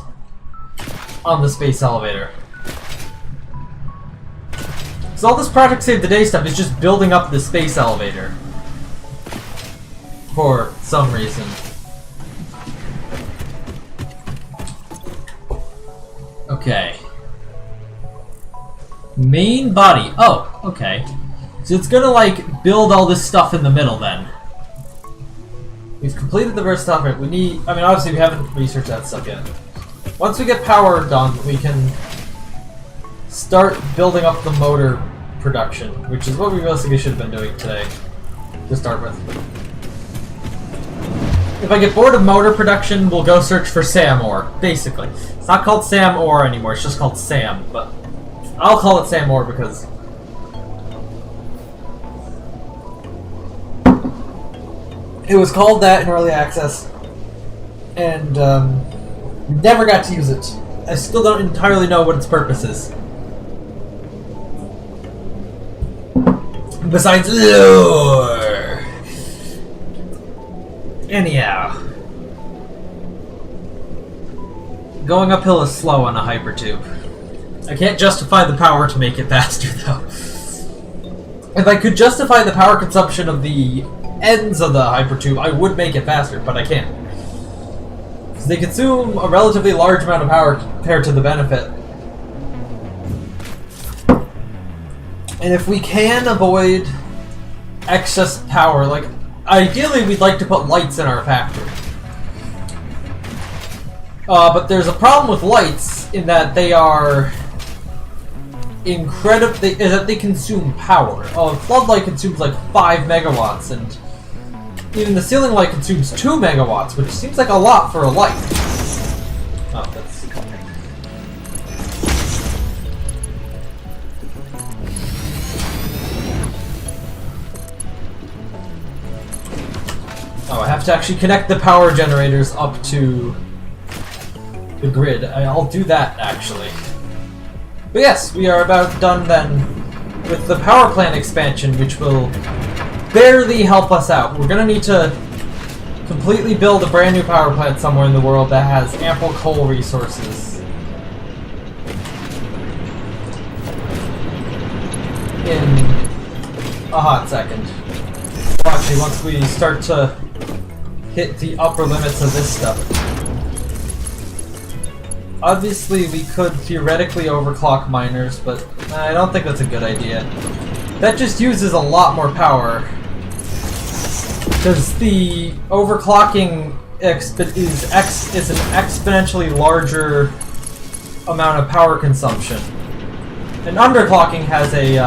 on the space elevator? So all this Project Save the Day stuff is just building up the space elevator. for some reason. Okay. Main body. Oh, okay. So it's gonna, like, build all this stuff in the middle, then. We've completed the first stuff. We need... I mean, obviously we haven't researched that stuff yet. Once we get power done, we can start building up the motor production, which is what we realistically should have been doing today, to start with. If I get bored of motor production, we'll go search for SAM ore, basically. It's not called SAM ore anymore, it's just called SAM, but I'll call it SAM ore because it was called that in early access, and never got to use it. I still don't entirely know what its purpose is. Besides lore. Anyhow. Going uphill is slow on a hypertube. I can't justify the power to make it faster, though. If I could justify the power consumption of the ends of the hypertube, I would make it faster, but I can't. Because they consume a relatively large amount of power compared to the benefit. And if we can avoid excess power, like, ideally we'd like to put lights in our factory. But there's a problem with lights in that they are incredibly, that they consume power. A floodlight consumes like 5 megawatts, and even the ceiling light consumes 2 megawatts, which seems like a lot for a light. Oh, that's... Oh, I have to actually connect the power generators up to the grid. I'll do that, actually. But yes, we are about done then with the power plant expansion, which will barely help us out. We're going to need to completely build a brand new power plant somewhere in the world that has ample coal resources. In a hot second. Well, actually, once we start to hit the upper limits of this stuff. Obviously, we could theoretically overclock miners, but I don't think that's a good idea. That just uses a lot more power. Because the overclocking is an exponentially larger amount of power consumption. And underclocking has a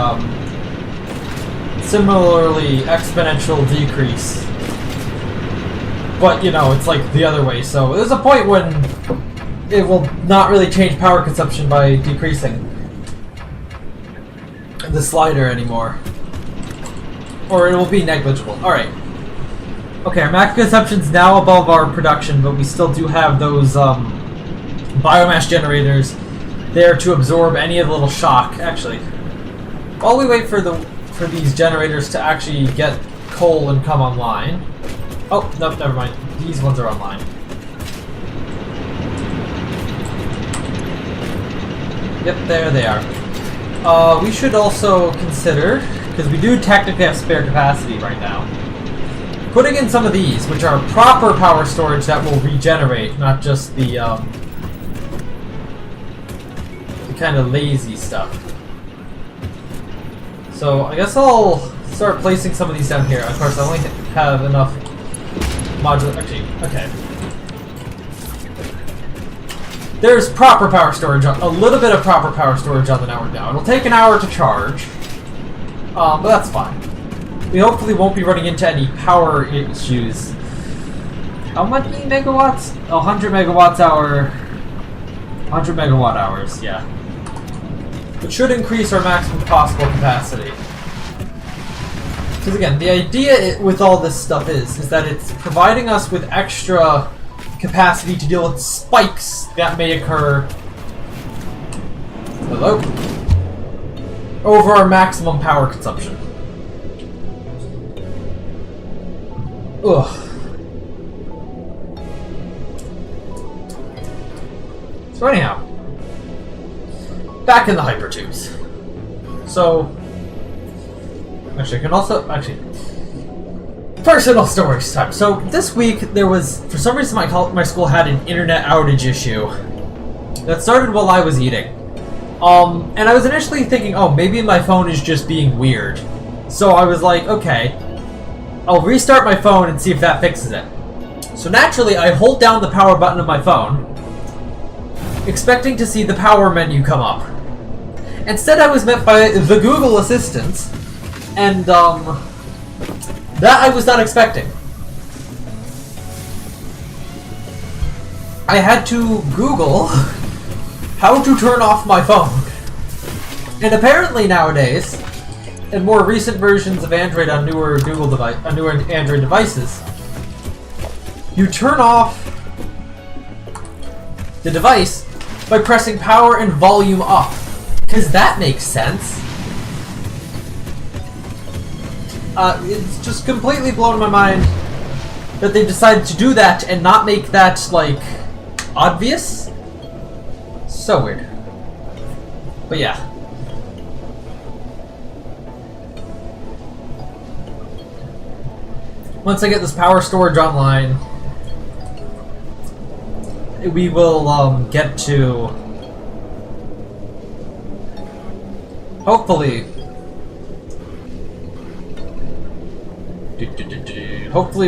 similarly exponential decrease. But, you know, it's like the other way, so there's a point when it will not really change power consumption by decreasing the slider anymore. Or it will be negligible. Alright. Okay, our max consumption's now above our production, but we still do have those biomass generators there to absorb any of the little shock. Actually, while we wait for these generators to actually get coal and come online. Oh, no, never mind. These ones are online. Yep, there they are. We should also consider, because we do technically have spare capacity right now, putting in some of these, which are proper power storage that will regenerate, not just the kind of lazy stuff. So I guess I'll start placing some of these down here. Of course, I only have enough modular. Actually, okay. There's proper power storage, a little bit of proper power storage on the network now. It'll take an hour to charge, but that's fine. We hopefully won't be running into any power issues. How many megawatts? 100 megawatts hour. 100 megawatt hours, yeah. Which should increase our maximum possible capacity. Because again, the idea with all this stuff is that it's providing us with extra capacity to deal with spikes that may occur. Hello? Over our maximum power consumption. Ugh. So anyhow, back in the hypertubes. So, actually, I can also, Personal stories time. So this week there was, for some reason, my school had an internet outage issue that started while I was eating. And I was initially thinking, oh, maybe my phone is just being weird. So I was like, okay, I'll restart my phone and see if that fixes it. So naturally, I hold down the power button of my phone, expecting to see the power menu come up. Instead, I was met by the Google Assistant, and that I was not expecting. I had to Google how to turn off my phone. And apparently nowadays, in more recent versions of Android on newer Android devices, you turn off the device by pressing power and volume up. Because that makes sense. It's just completely blown my mind that they decided to do that and not make that, like, obvious. So weird. But yeah. Once I get this power storage online, we will get to, hopefully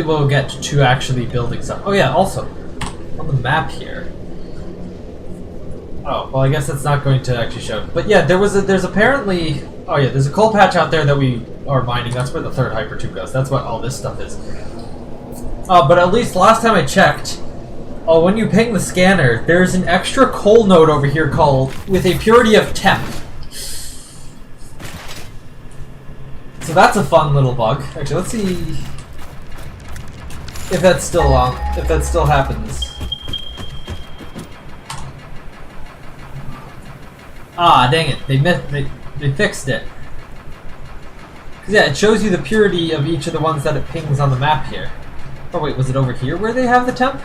we'll get to actually building stuff. Oh yeah, also, on the map here. Oh, well I guess it's not going to actually show. But yeah, there's apparently, oh yeah, there's a coal patch out there that we are mining. That's where the third hyper tube goes. That's what all this stuff is. But at least last time I checked, when you ping the scanner, there's an extra coal node over here called, with a purity of temp. So that's a fun little bug. Actually, let's see if that's still on, if that still happens. Ah, dang it! They fixed it. 'Cause yeah, it shows you the purity of each of the ones that it pings on the map here. Oh wait, was it over here where they have the temp?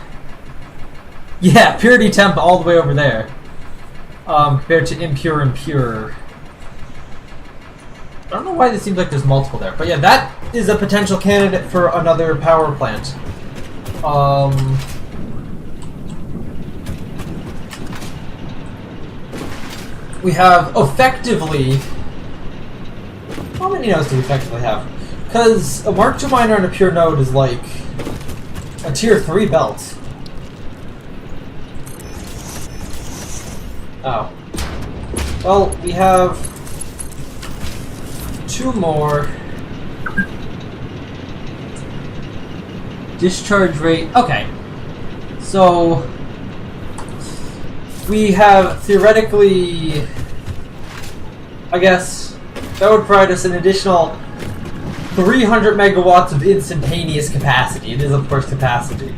Yeah, purity temp all the way over there. Compared to impure and pure. I don't know why it seems like there's multiple there, but yeah, that is a potential candidate for another power plant. We have effectively... How many nodes do we effectively have? Because a Mark II miner and a pure node is like a tier 3 belt. Oh. Well, we have 2 more. Discharge rate. Okay. So we have theoretically, I guess, that would provide us an additional 300 megawatts of instantaneous capacity. It is, of course, capacity.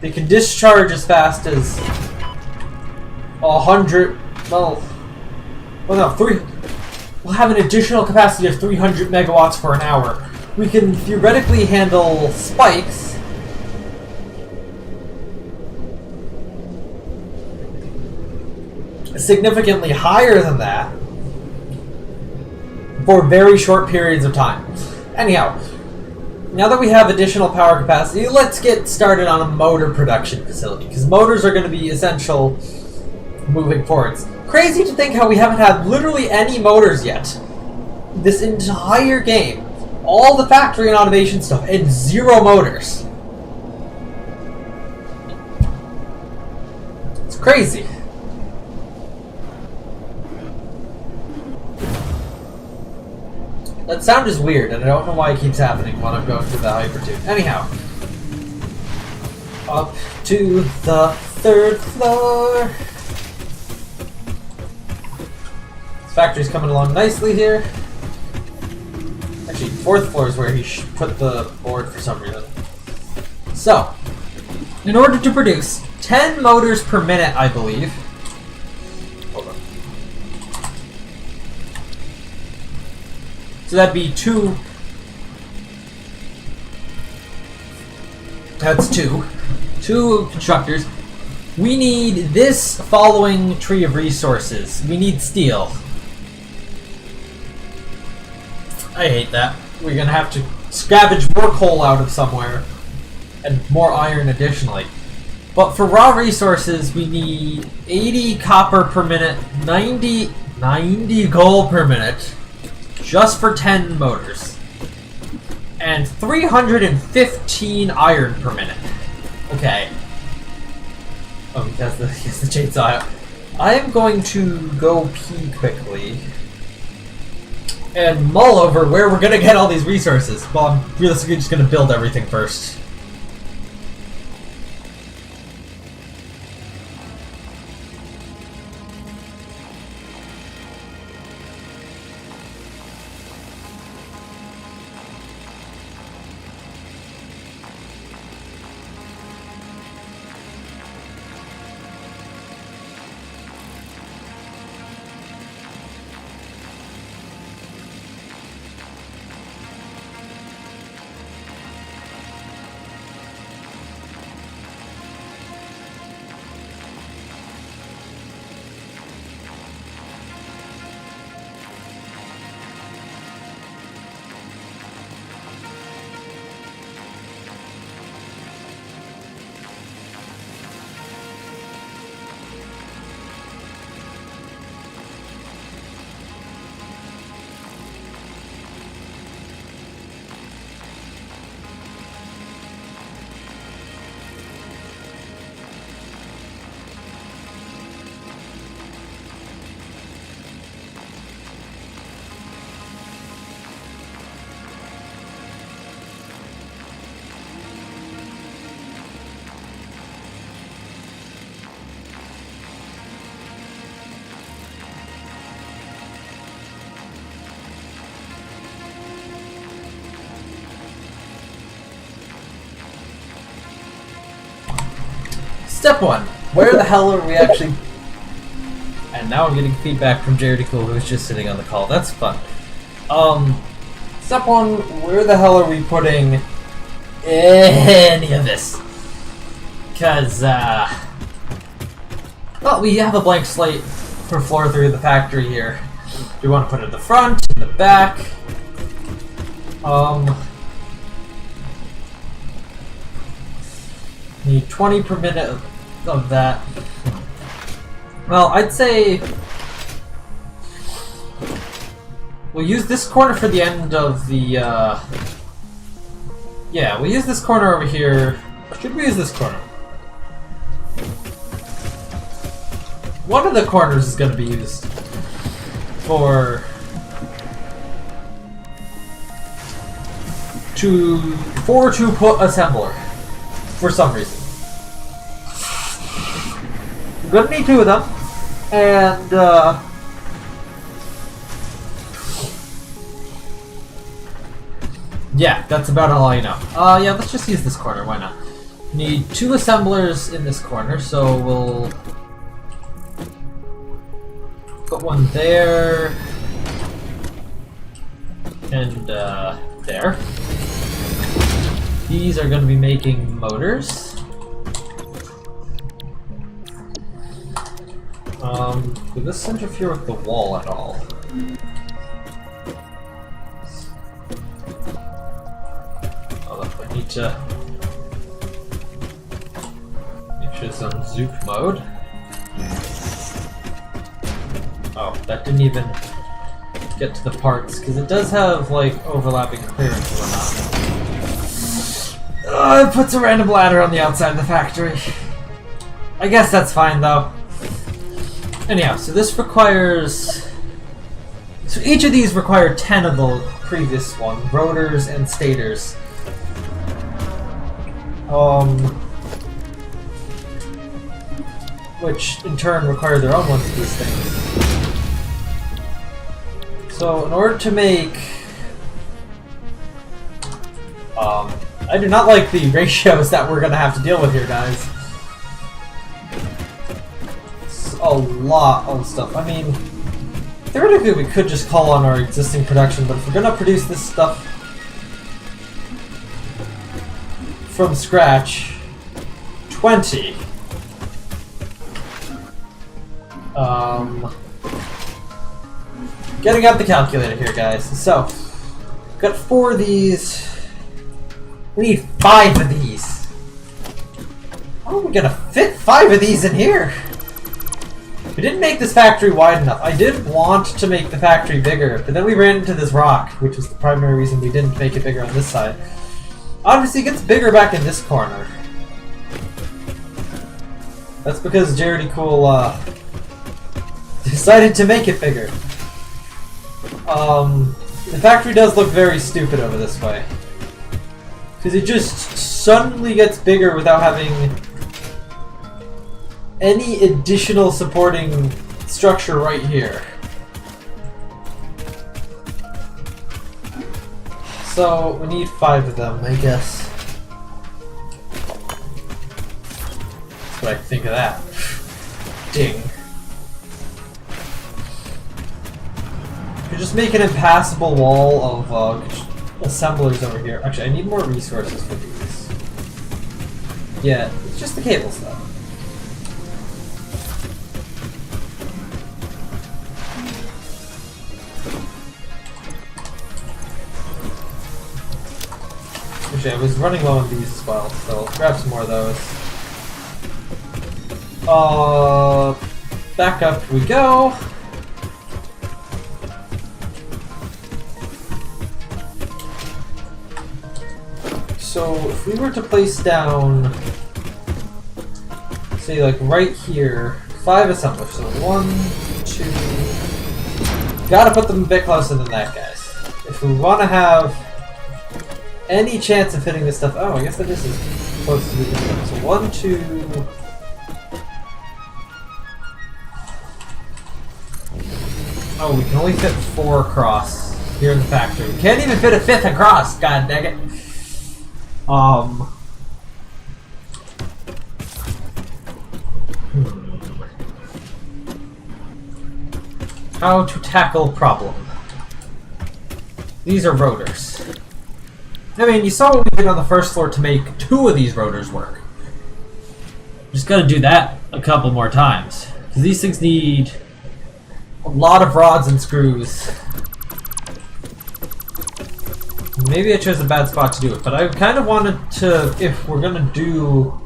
They can discharge as fast as 100. Well, no, 3. We'll have an additional capacity of 300 megawatts for an hour. We can theoretically handle spikes. Significantly higher than that for very short periods of time. Anyhow, now that we have additional power capacity, let's get started on a motor production facility, because motors are going to be essential moving forwards. Crazy to think how we haven't had literally any motors yet. This entire game. All the factory and automation stuff, and 0 motors. It's crazy. That sound is weird, and I don't know why it keeps happening when I'm going through the hypertube. Anyhow. Up to the 3rd floor. This factory's coming along nicely here. Actually, 4th floor is where he put the board for some reason. So, in order to produce 10 motors per minute, I believe. Hold on. So that'd be 2. That's 2. 2 constructors. We need this following tree of resources. We need steel. I hate that. we're gonna have to scavenge more coal out of somewhere, and more iron additionally. But for raw resources, we need 80 copper per minute, 90 gold per minute, just for 10 motors, and 315 iron per minute. Okay. Oh, he has the chainsaw out. I am going to go pee quickly and mull over where we're gonna get all these resources. Well, I'm realistically just gonna build everything first. Step 1. Where the hell are we actually... And now I'm getting feedback from JRD Cool, who was just sitting on the call. That's fun. Step 1. Where the hell are we putting any of this? Because, well, we have a blank slate for floor 3 of the factory here. Do we want to put it in the front, in the back? Need 20 per minute of that. Well, I'd say we'll use this corner for the end of the, yeah, we'll use this corner over here. Should we use this corner? One of the corners is going to be used for to put assembler for some reason. We're gonna need 2 of them, and yeah, that's about all I know. Yeah, let's just use this corner. Why not? Need 2 assemblers in this corner, so we'll put one there and there. These are going to be making motors. Will this interfere with the wall at all? Oh, I need to make sure it's on Zook mode. Oh, that didn't even get to the parts, because it does have, like, overlapping clearance and whatnot. It puts a random ladder on the outside of the factory. I guess that's fine, though. Anyhow, so this requires... So each of these require 10 of the previous one, rotors and stators. Which in turn require their own ones of these things. So in order to make... I do not like the ratios that we're going to have to deal with here, guys. It's a lot of stuff. I mean, theoretically we could just call on our existing production, but if we're going to produce this stuff from scratch, 20. Getting out the calculator here, guys. So, Got 4 of these. We need 5 of these. How are we gonna fit 5 of these in here? We didn't make this factory wide enough. I did want to make the factory bigger, but then we ran into this rock, which is the primary reason we didn't make it bigger on this side. Obviously, it gets bigger back in this corner. That's because Jaredy Cool decided to make it bigger. The factory does look very stupid over this way. Because it just suddenly gets bigger without having any additional supporting structure right here. So, we need 5 of them, I guess. That's what I think of that. Ding. Could just make an impassable wall of assemblers over here. Actually, I need more resources for these. Yeah, it's just the cables though. Actually, I was running low on these as well, so I'll grab some more of those. Back up we go. So if we were to place down, say like right here, 5 assemblers. So 1, 2. Gotta put them a bit closer than that, guys. If we want to have any chance of hitting this stuff. Oh, I guess that is as close as we can go. So 1, 2. Oh, we can only fit 4 across here in the factory. We can't even fit a 5th across. God dang it. How to tackle problem. These are rotors. I mean, you saw what we did on the first floor to make 2 of these rotors work. Just gotta do that a couple more times. Because these things need a lot of rods and screws. Maybe I chose a bad spot to do it, but I kind of wanted to, if we're gonna do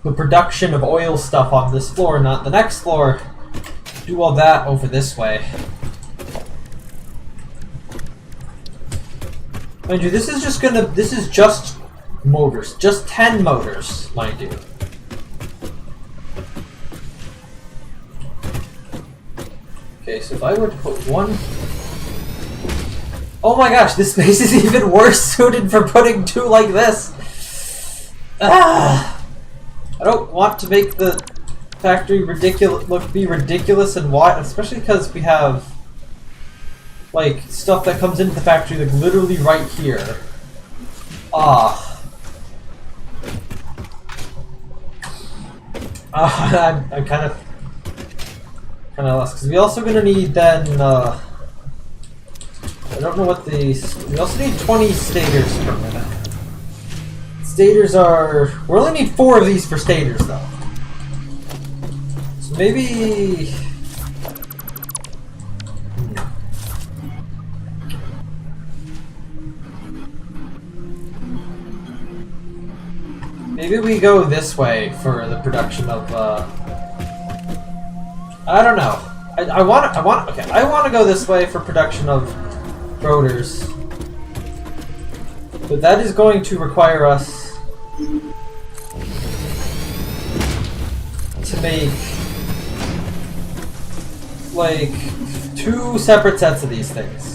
the production of oil stuff on this floor, not the next floor, do all that over this way. Mind you, this is just motors. Just 10 motors, mind you. Okay, so if I were to put 1... Oh my gosh, this space is even worse suited for putting 2 like this! Ah! I don't want to make the factory be ridiculous and wide, especially because we have like stuff that comes into the factory like literally right here. I'm kind of lost because we also gonna need then I don't know what these. We also need 20 stators per minute. Stators are. We only need 4 of these for stators though. So maybe. Maybe we go this way for the production of. I don't know. I want to go this way for production of rotors, but that is going to require us to make like 2 separate sets of these things.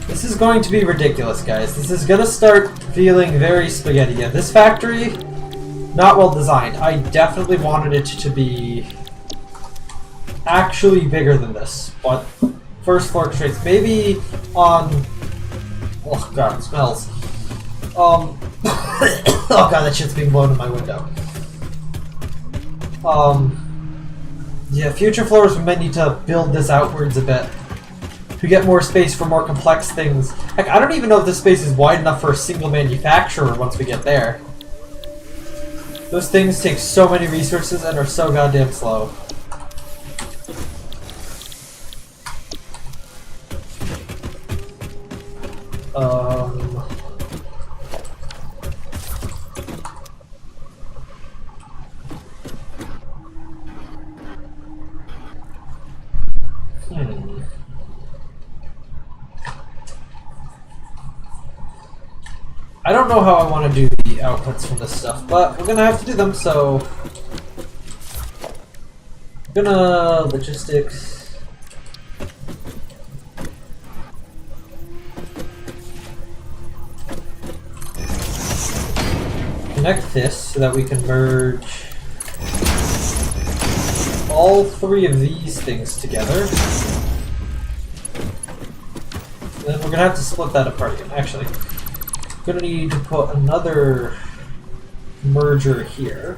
This is going to be ridiculous, guys. This is gonna start feeling very spaghetti. Yeah, this factory, not well designed. I definitely wanted it to be actually bigger than this. But first floor traits, maybe on. Oh god, it smells. Oh god, that shit's being blown in my window. Yeah, future floors we might need to build this outwards a bit to get more space for more complex things. Heck, I don't even know if this space is wide enough for a single manufacturer once we get there. Those things take so many resources and are so goddamn slow. I don't know how I want to do the outputs from this stuff, but we're gonna have to do them, so... I'm gonna... logistics... connect this so that we can merge all three of these things together. And then we're gonna have to split that apart again, actually. I'm gonna need to put another merger here.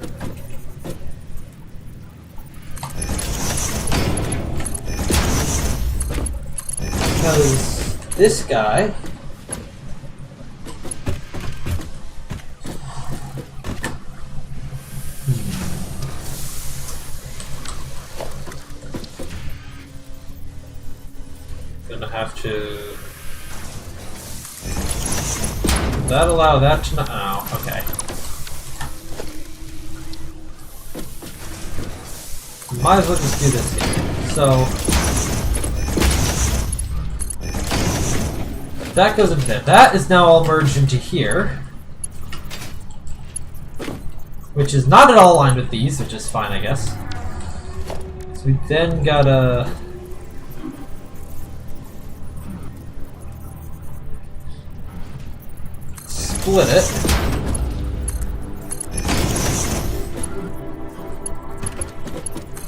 Because this guy gonna have to that allow that to not. Oh, okay. Might as well just do this here. So that goes into there. That is now all merged into here, which is not at all aligned with these, which is fine, I guess. So we then gotta split it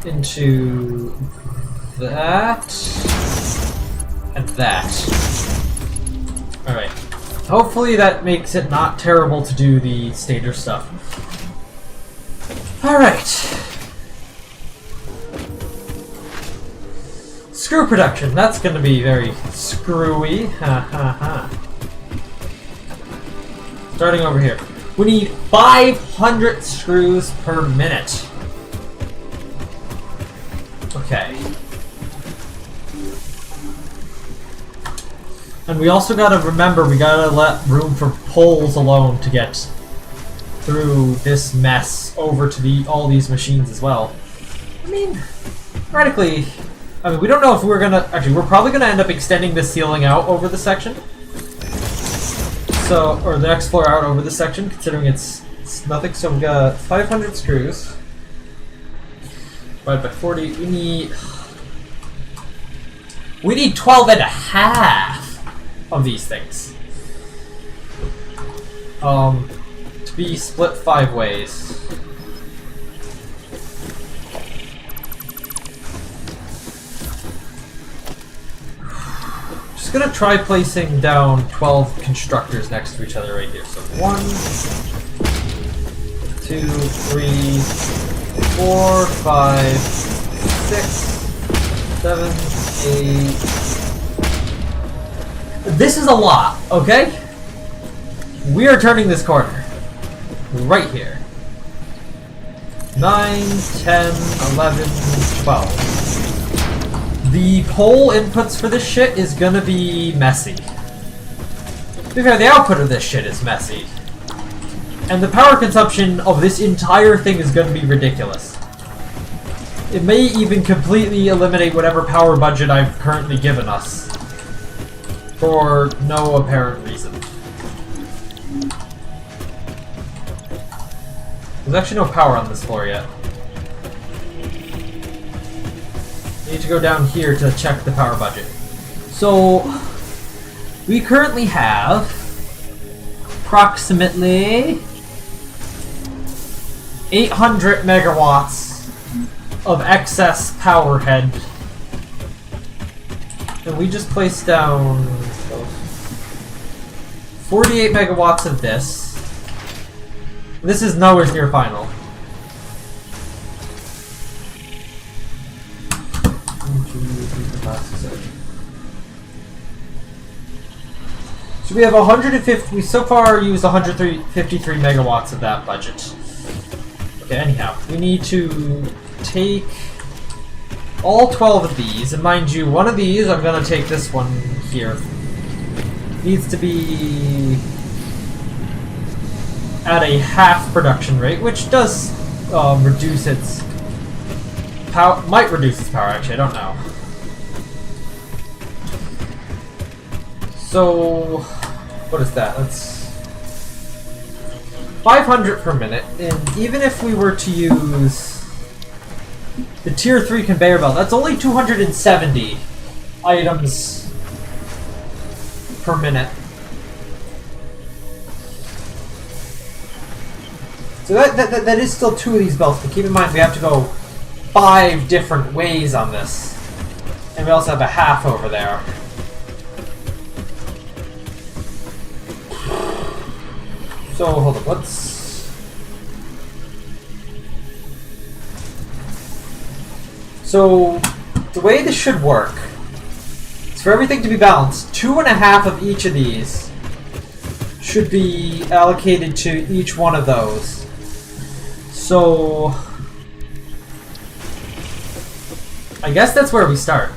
into that and that. Alright. Hopefully that makes it not terrible to do the stager stuff. Alright. Screw production. That's gonna be very screwy. Ha ha ha. Starting over here. We need 500 screws per minute. Okay. And we also gotta remember, we gotta let room for poles alone to get through this mess over to all these machines as well. I mean, theoretically, we don't know if we're gonna... Actually, we're probably gonna end up extending this ceiling out over the section. So, or the next floor out over this section, considering it's nothing. So we got 500 screws. Divided by 40, we need 12 and a half of these things. To be split 5 ways. Just gonna try placing down 12 constructors next to each other right here. So 1, 2, 3, 4, 5, 6, 7, 8. This is a lot, okay? We are turning this corner. Right here. 9, 10, 11, 12. The pole inputs for this shit is gonna be messy. To be fair, the output of this shit is messy. And the power consumption of this entire thing is gonna be ridiculous. It may even completely eliminate whatever power budget I've currently given us. For no apparent reason. There's actually no power on this floor yet. Need to go down here to check the power budget. So, we currently have approximately 800 megawatts of excess power head. And we just placed down 48 megawatts of this. This is nowhere near final. So we have 150. We so far used 153 megawatts of that budget. Okay, anyhow, we need to take all 12 of these, and mind you, one of these, I'm gonna take this one here. Needs to be at a half production rate, which does reduce its power. Might reduce its power, actually, I don't know. So, what is that? That's 500 per minute, and even if we were to use the tier 3 conveyor belt, that's only 270 items per minute. So that is still 2 of these belts, but keep in mind we have to go 5 different ways on this. And we also have a half over there. So, hold on, So, the way this should work is for everything to be balanced, 2.5 of each of these should be allocated to each one of those. So, I guess that's where we start.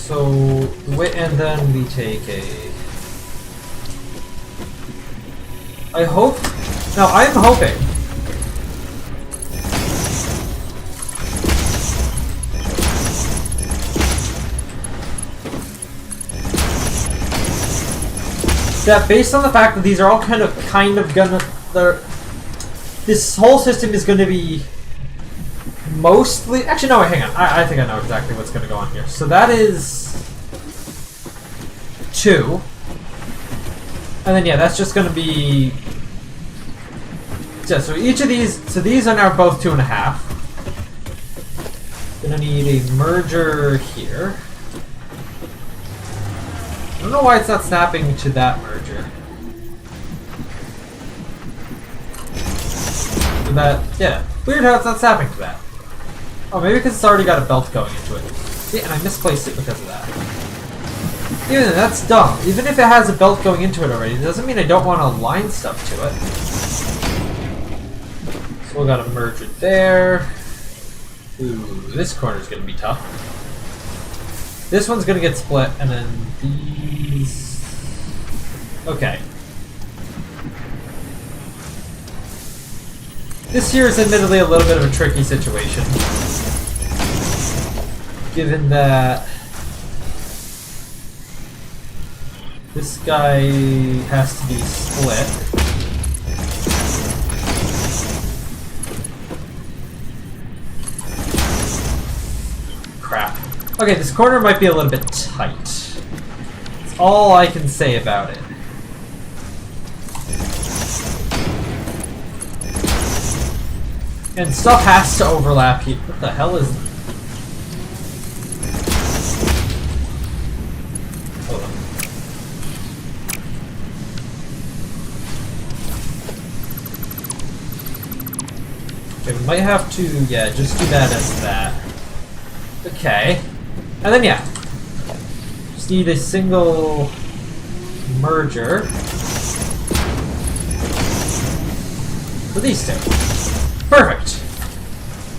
So, and then we take a... I hope... No, I'm hoping... that based on the fact that these are all kind of gonna... This whole system is gonna be... mostly... Actually, no, wait, hang on. I think I know exactly what's going to go on here. So that is 2. And then, yeah, that's just going to be... Yeah, so each of these... So these are now both 2.5. Going to need a merger here. I don't know why it's not snapping to that merger. So that... Yeah. Weird how it's not snapping to that. Oh, maybe because it's already got a belt going into it. Yeah, and I misplaced it because of that. Even then, that's dumb. Even if it has a belt going into it already, it doesn't mean I don't want to align stuff to it. So we gotta merge it there. Ooh, this corner's gonna be tough. This one's gonna get split, and then these... Okay. This here is admittedly a little bit of a tricky situation, given that this guy has to be split. Crap. Okay, this corner might be a little bit tight. That's all I can say about it. And stuff has to overlap here. What the hell is... Hold on. Okay, we might have to, yeah, just do that as that. Okay. And then, yeah. Just need a single merger for these two. Perfect.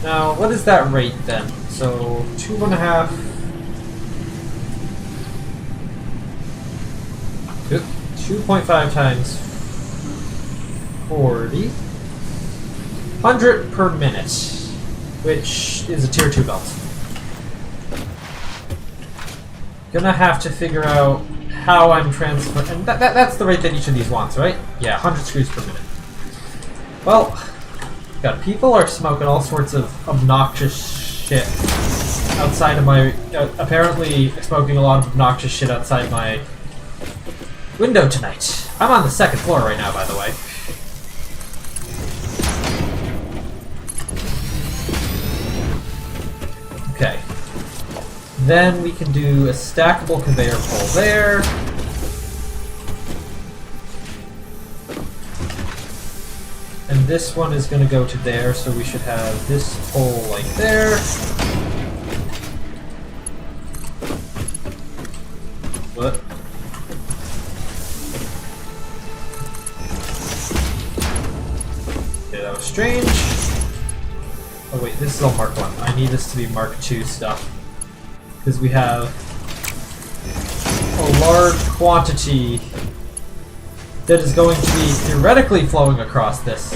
Now, what is that rate then? So, 2.5. 2.5 times 40. 100 per minute, which is a tier 2 belt. Gonna have to figure out how I'm transferring. And that's the rate that each of these wants, right? Yeah, 100 screws per minute. Well. God, people are smoking all sorts of obnoxious shit outside of my... apparently smoking a lot of obnoxious shit outside my window tonight. I'm on the 2nd floor right now, by the way. Okay. Then we can do a stackable conveyor pole there. And this one is going to go to there, so we should have this pole like there. strange. Oh wait, this is all Mark 1. I need this to be Mark 2 stuff. Because we have a large quantity that is going to be theoretically flowing across this.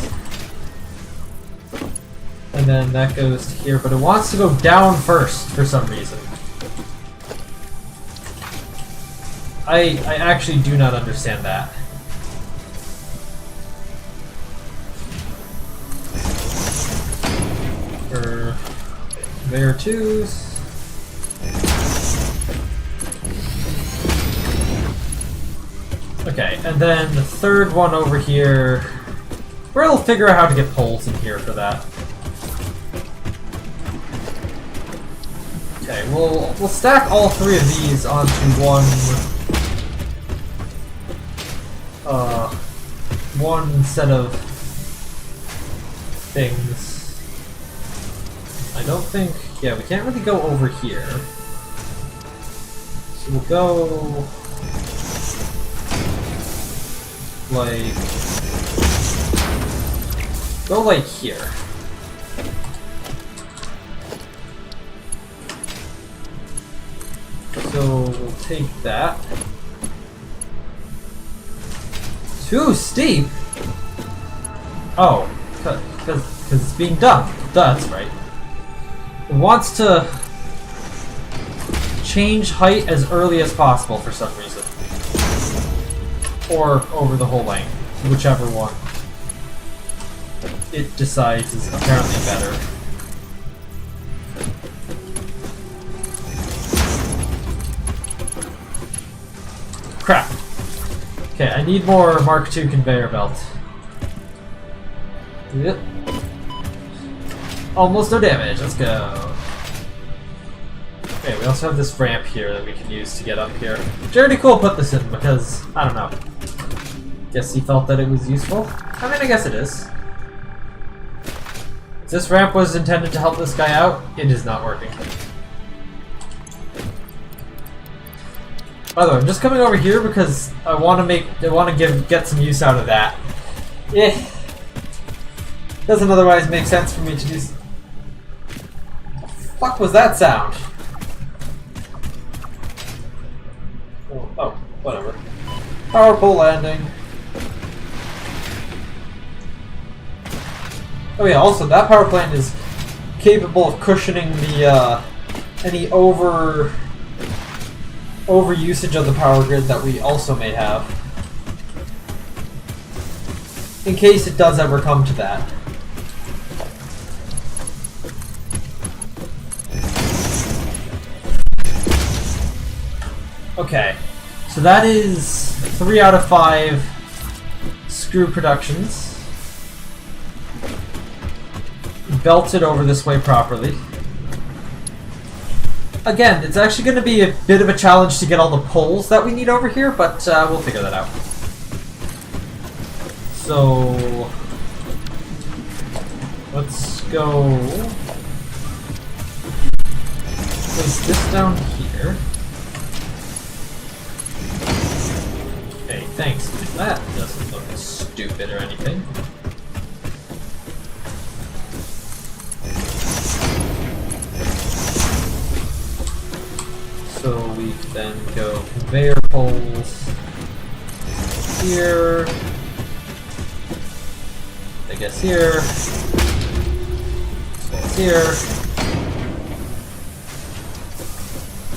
And then that goes to here, but it wants to go down first for some reason. I actually do not understand that. For there twos. Okay, and then the third one over here. We'll figure out how to get poles in here for that. Okay, we'll stack all three of these onto one set of things. I don't think, yeah, we can't really go over here. So we'll go like here. So we'll take that. Too steep? Oh, because it's being done. That's right. It wants to change height as early as possible for some reason. Or over the whole length, whichever one it decides is apparently better. Crap. Okay, I need more Mark II conveyor belt. Yep. Almost no damage, let's go. Okay, we also have this ramp here that we can use to get up here. Jared Cool put this in because, I don't know. Guess he felt that it was useful. I mean, I guess it is. If this ramp was intended to help this guy out, it is not working. By the way, I'm just coming over here because I want to get some use out of that. Eh. Doesn't otherwise make sense for me to do. What the fuck was that sound? Oh, whatever. Power pole landing. Oh yeah, also that power plant is capable of cushioning the any over usage of the power grid that we also may have. In case it does ever come to that. Okay, so that is 3 out of 5 screw productions. Belted over this way properly. Again, it's actually going to be a bit of a challenge to get all the poles that we need over here, but we'll figure that out. So let's go place this down here. Okay, thanks. That doesn't look stupid or anything. So we then go conveyor poles here. I guess here. So it's here.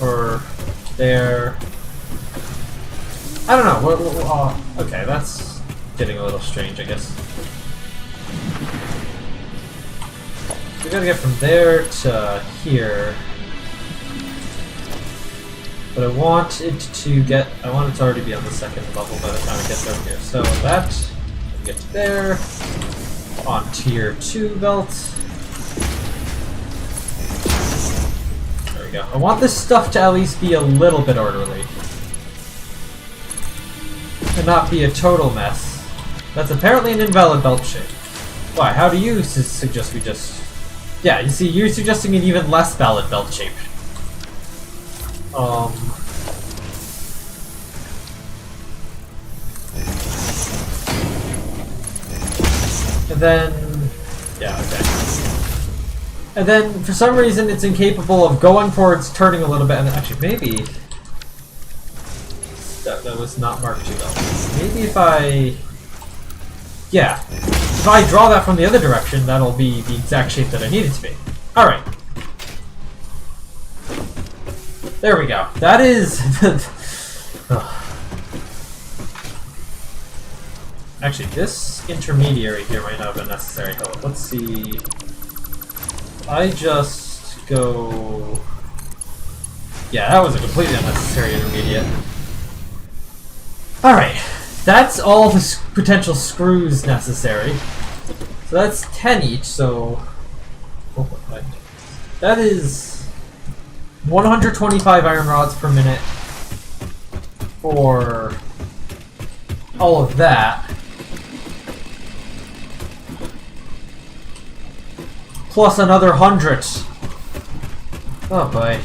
Or there. I don't know. Okay, that's getting a little strange, I guess. We gotta get from there to here. But I want it to already be on the second level by the time it gets over here. So that, we get to there, on tier 2 belt. There we go. I want this stuff to at least be a little bit orderly. And not be a total mess. That's apparently an invalid belt shape. Why, how do you suggest we just... Yeah, you see, you're suggesting an even less valid belt shape. And then Yeah, okay. And then, for some reason, it's incapable of going towards turning a little bit, and actually, maybe... That was not marked too well. Maybe if I... Yeah. If I draw that from the other direction, that'll be the exact shape that I need it to be. Alright. There we go. That is... Actually, this intermediary here might not have been necessary. Hold on, let's see... I just go... Yeah, that was a completely unnecessary intermediate. Alright, that's all the potential screws necessary. So that's 10 each, so... That is 125 iron rods per minute for all of that. Plus another 100. Oh boy.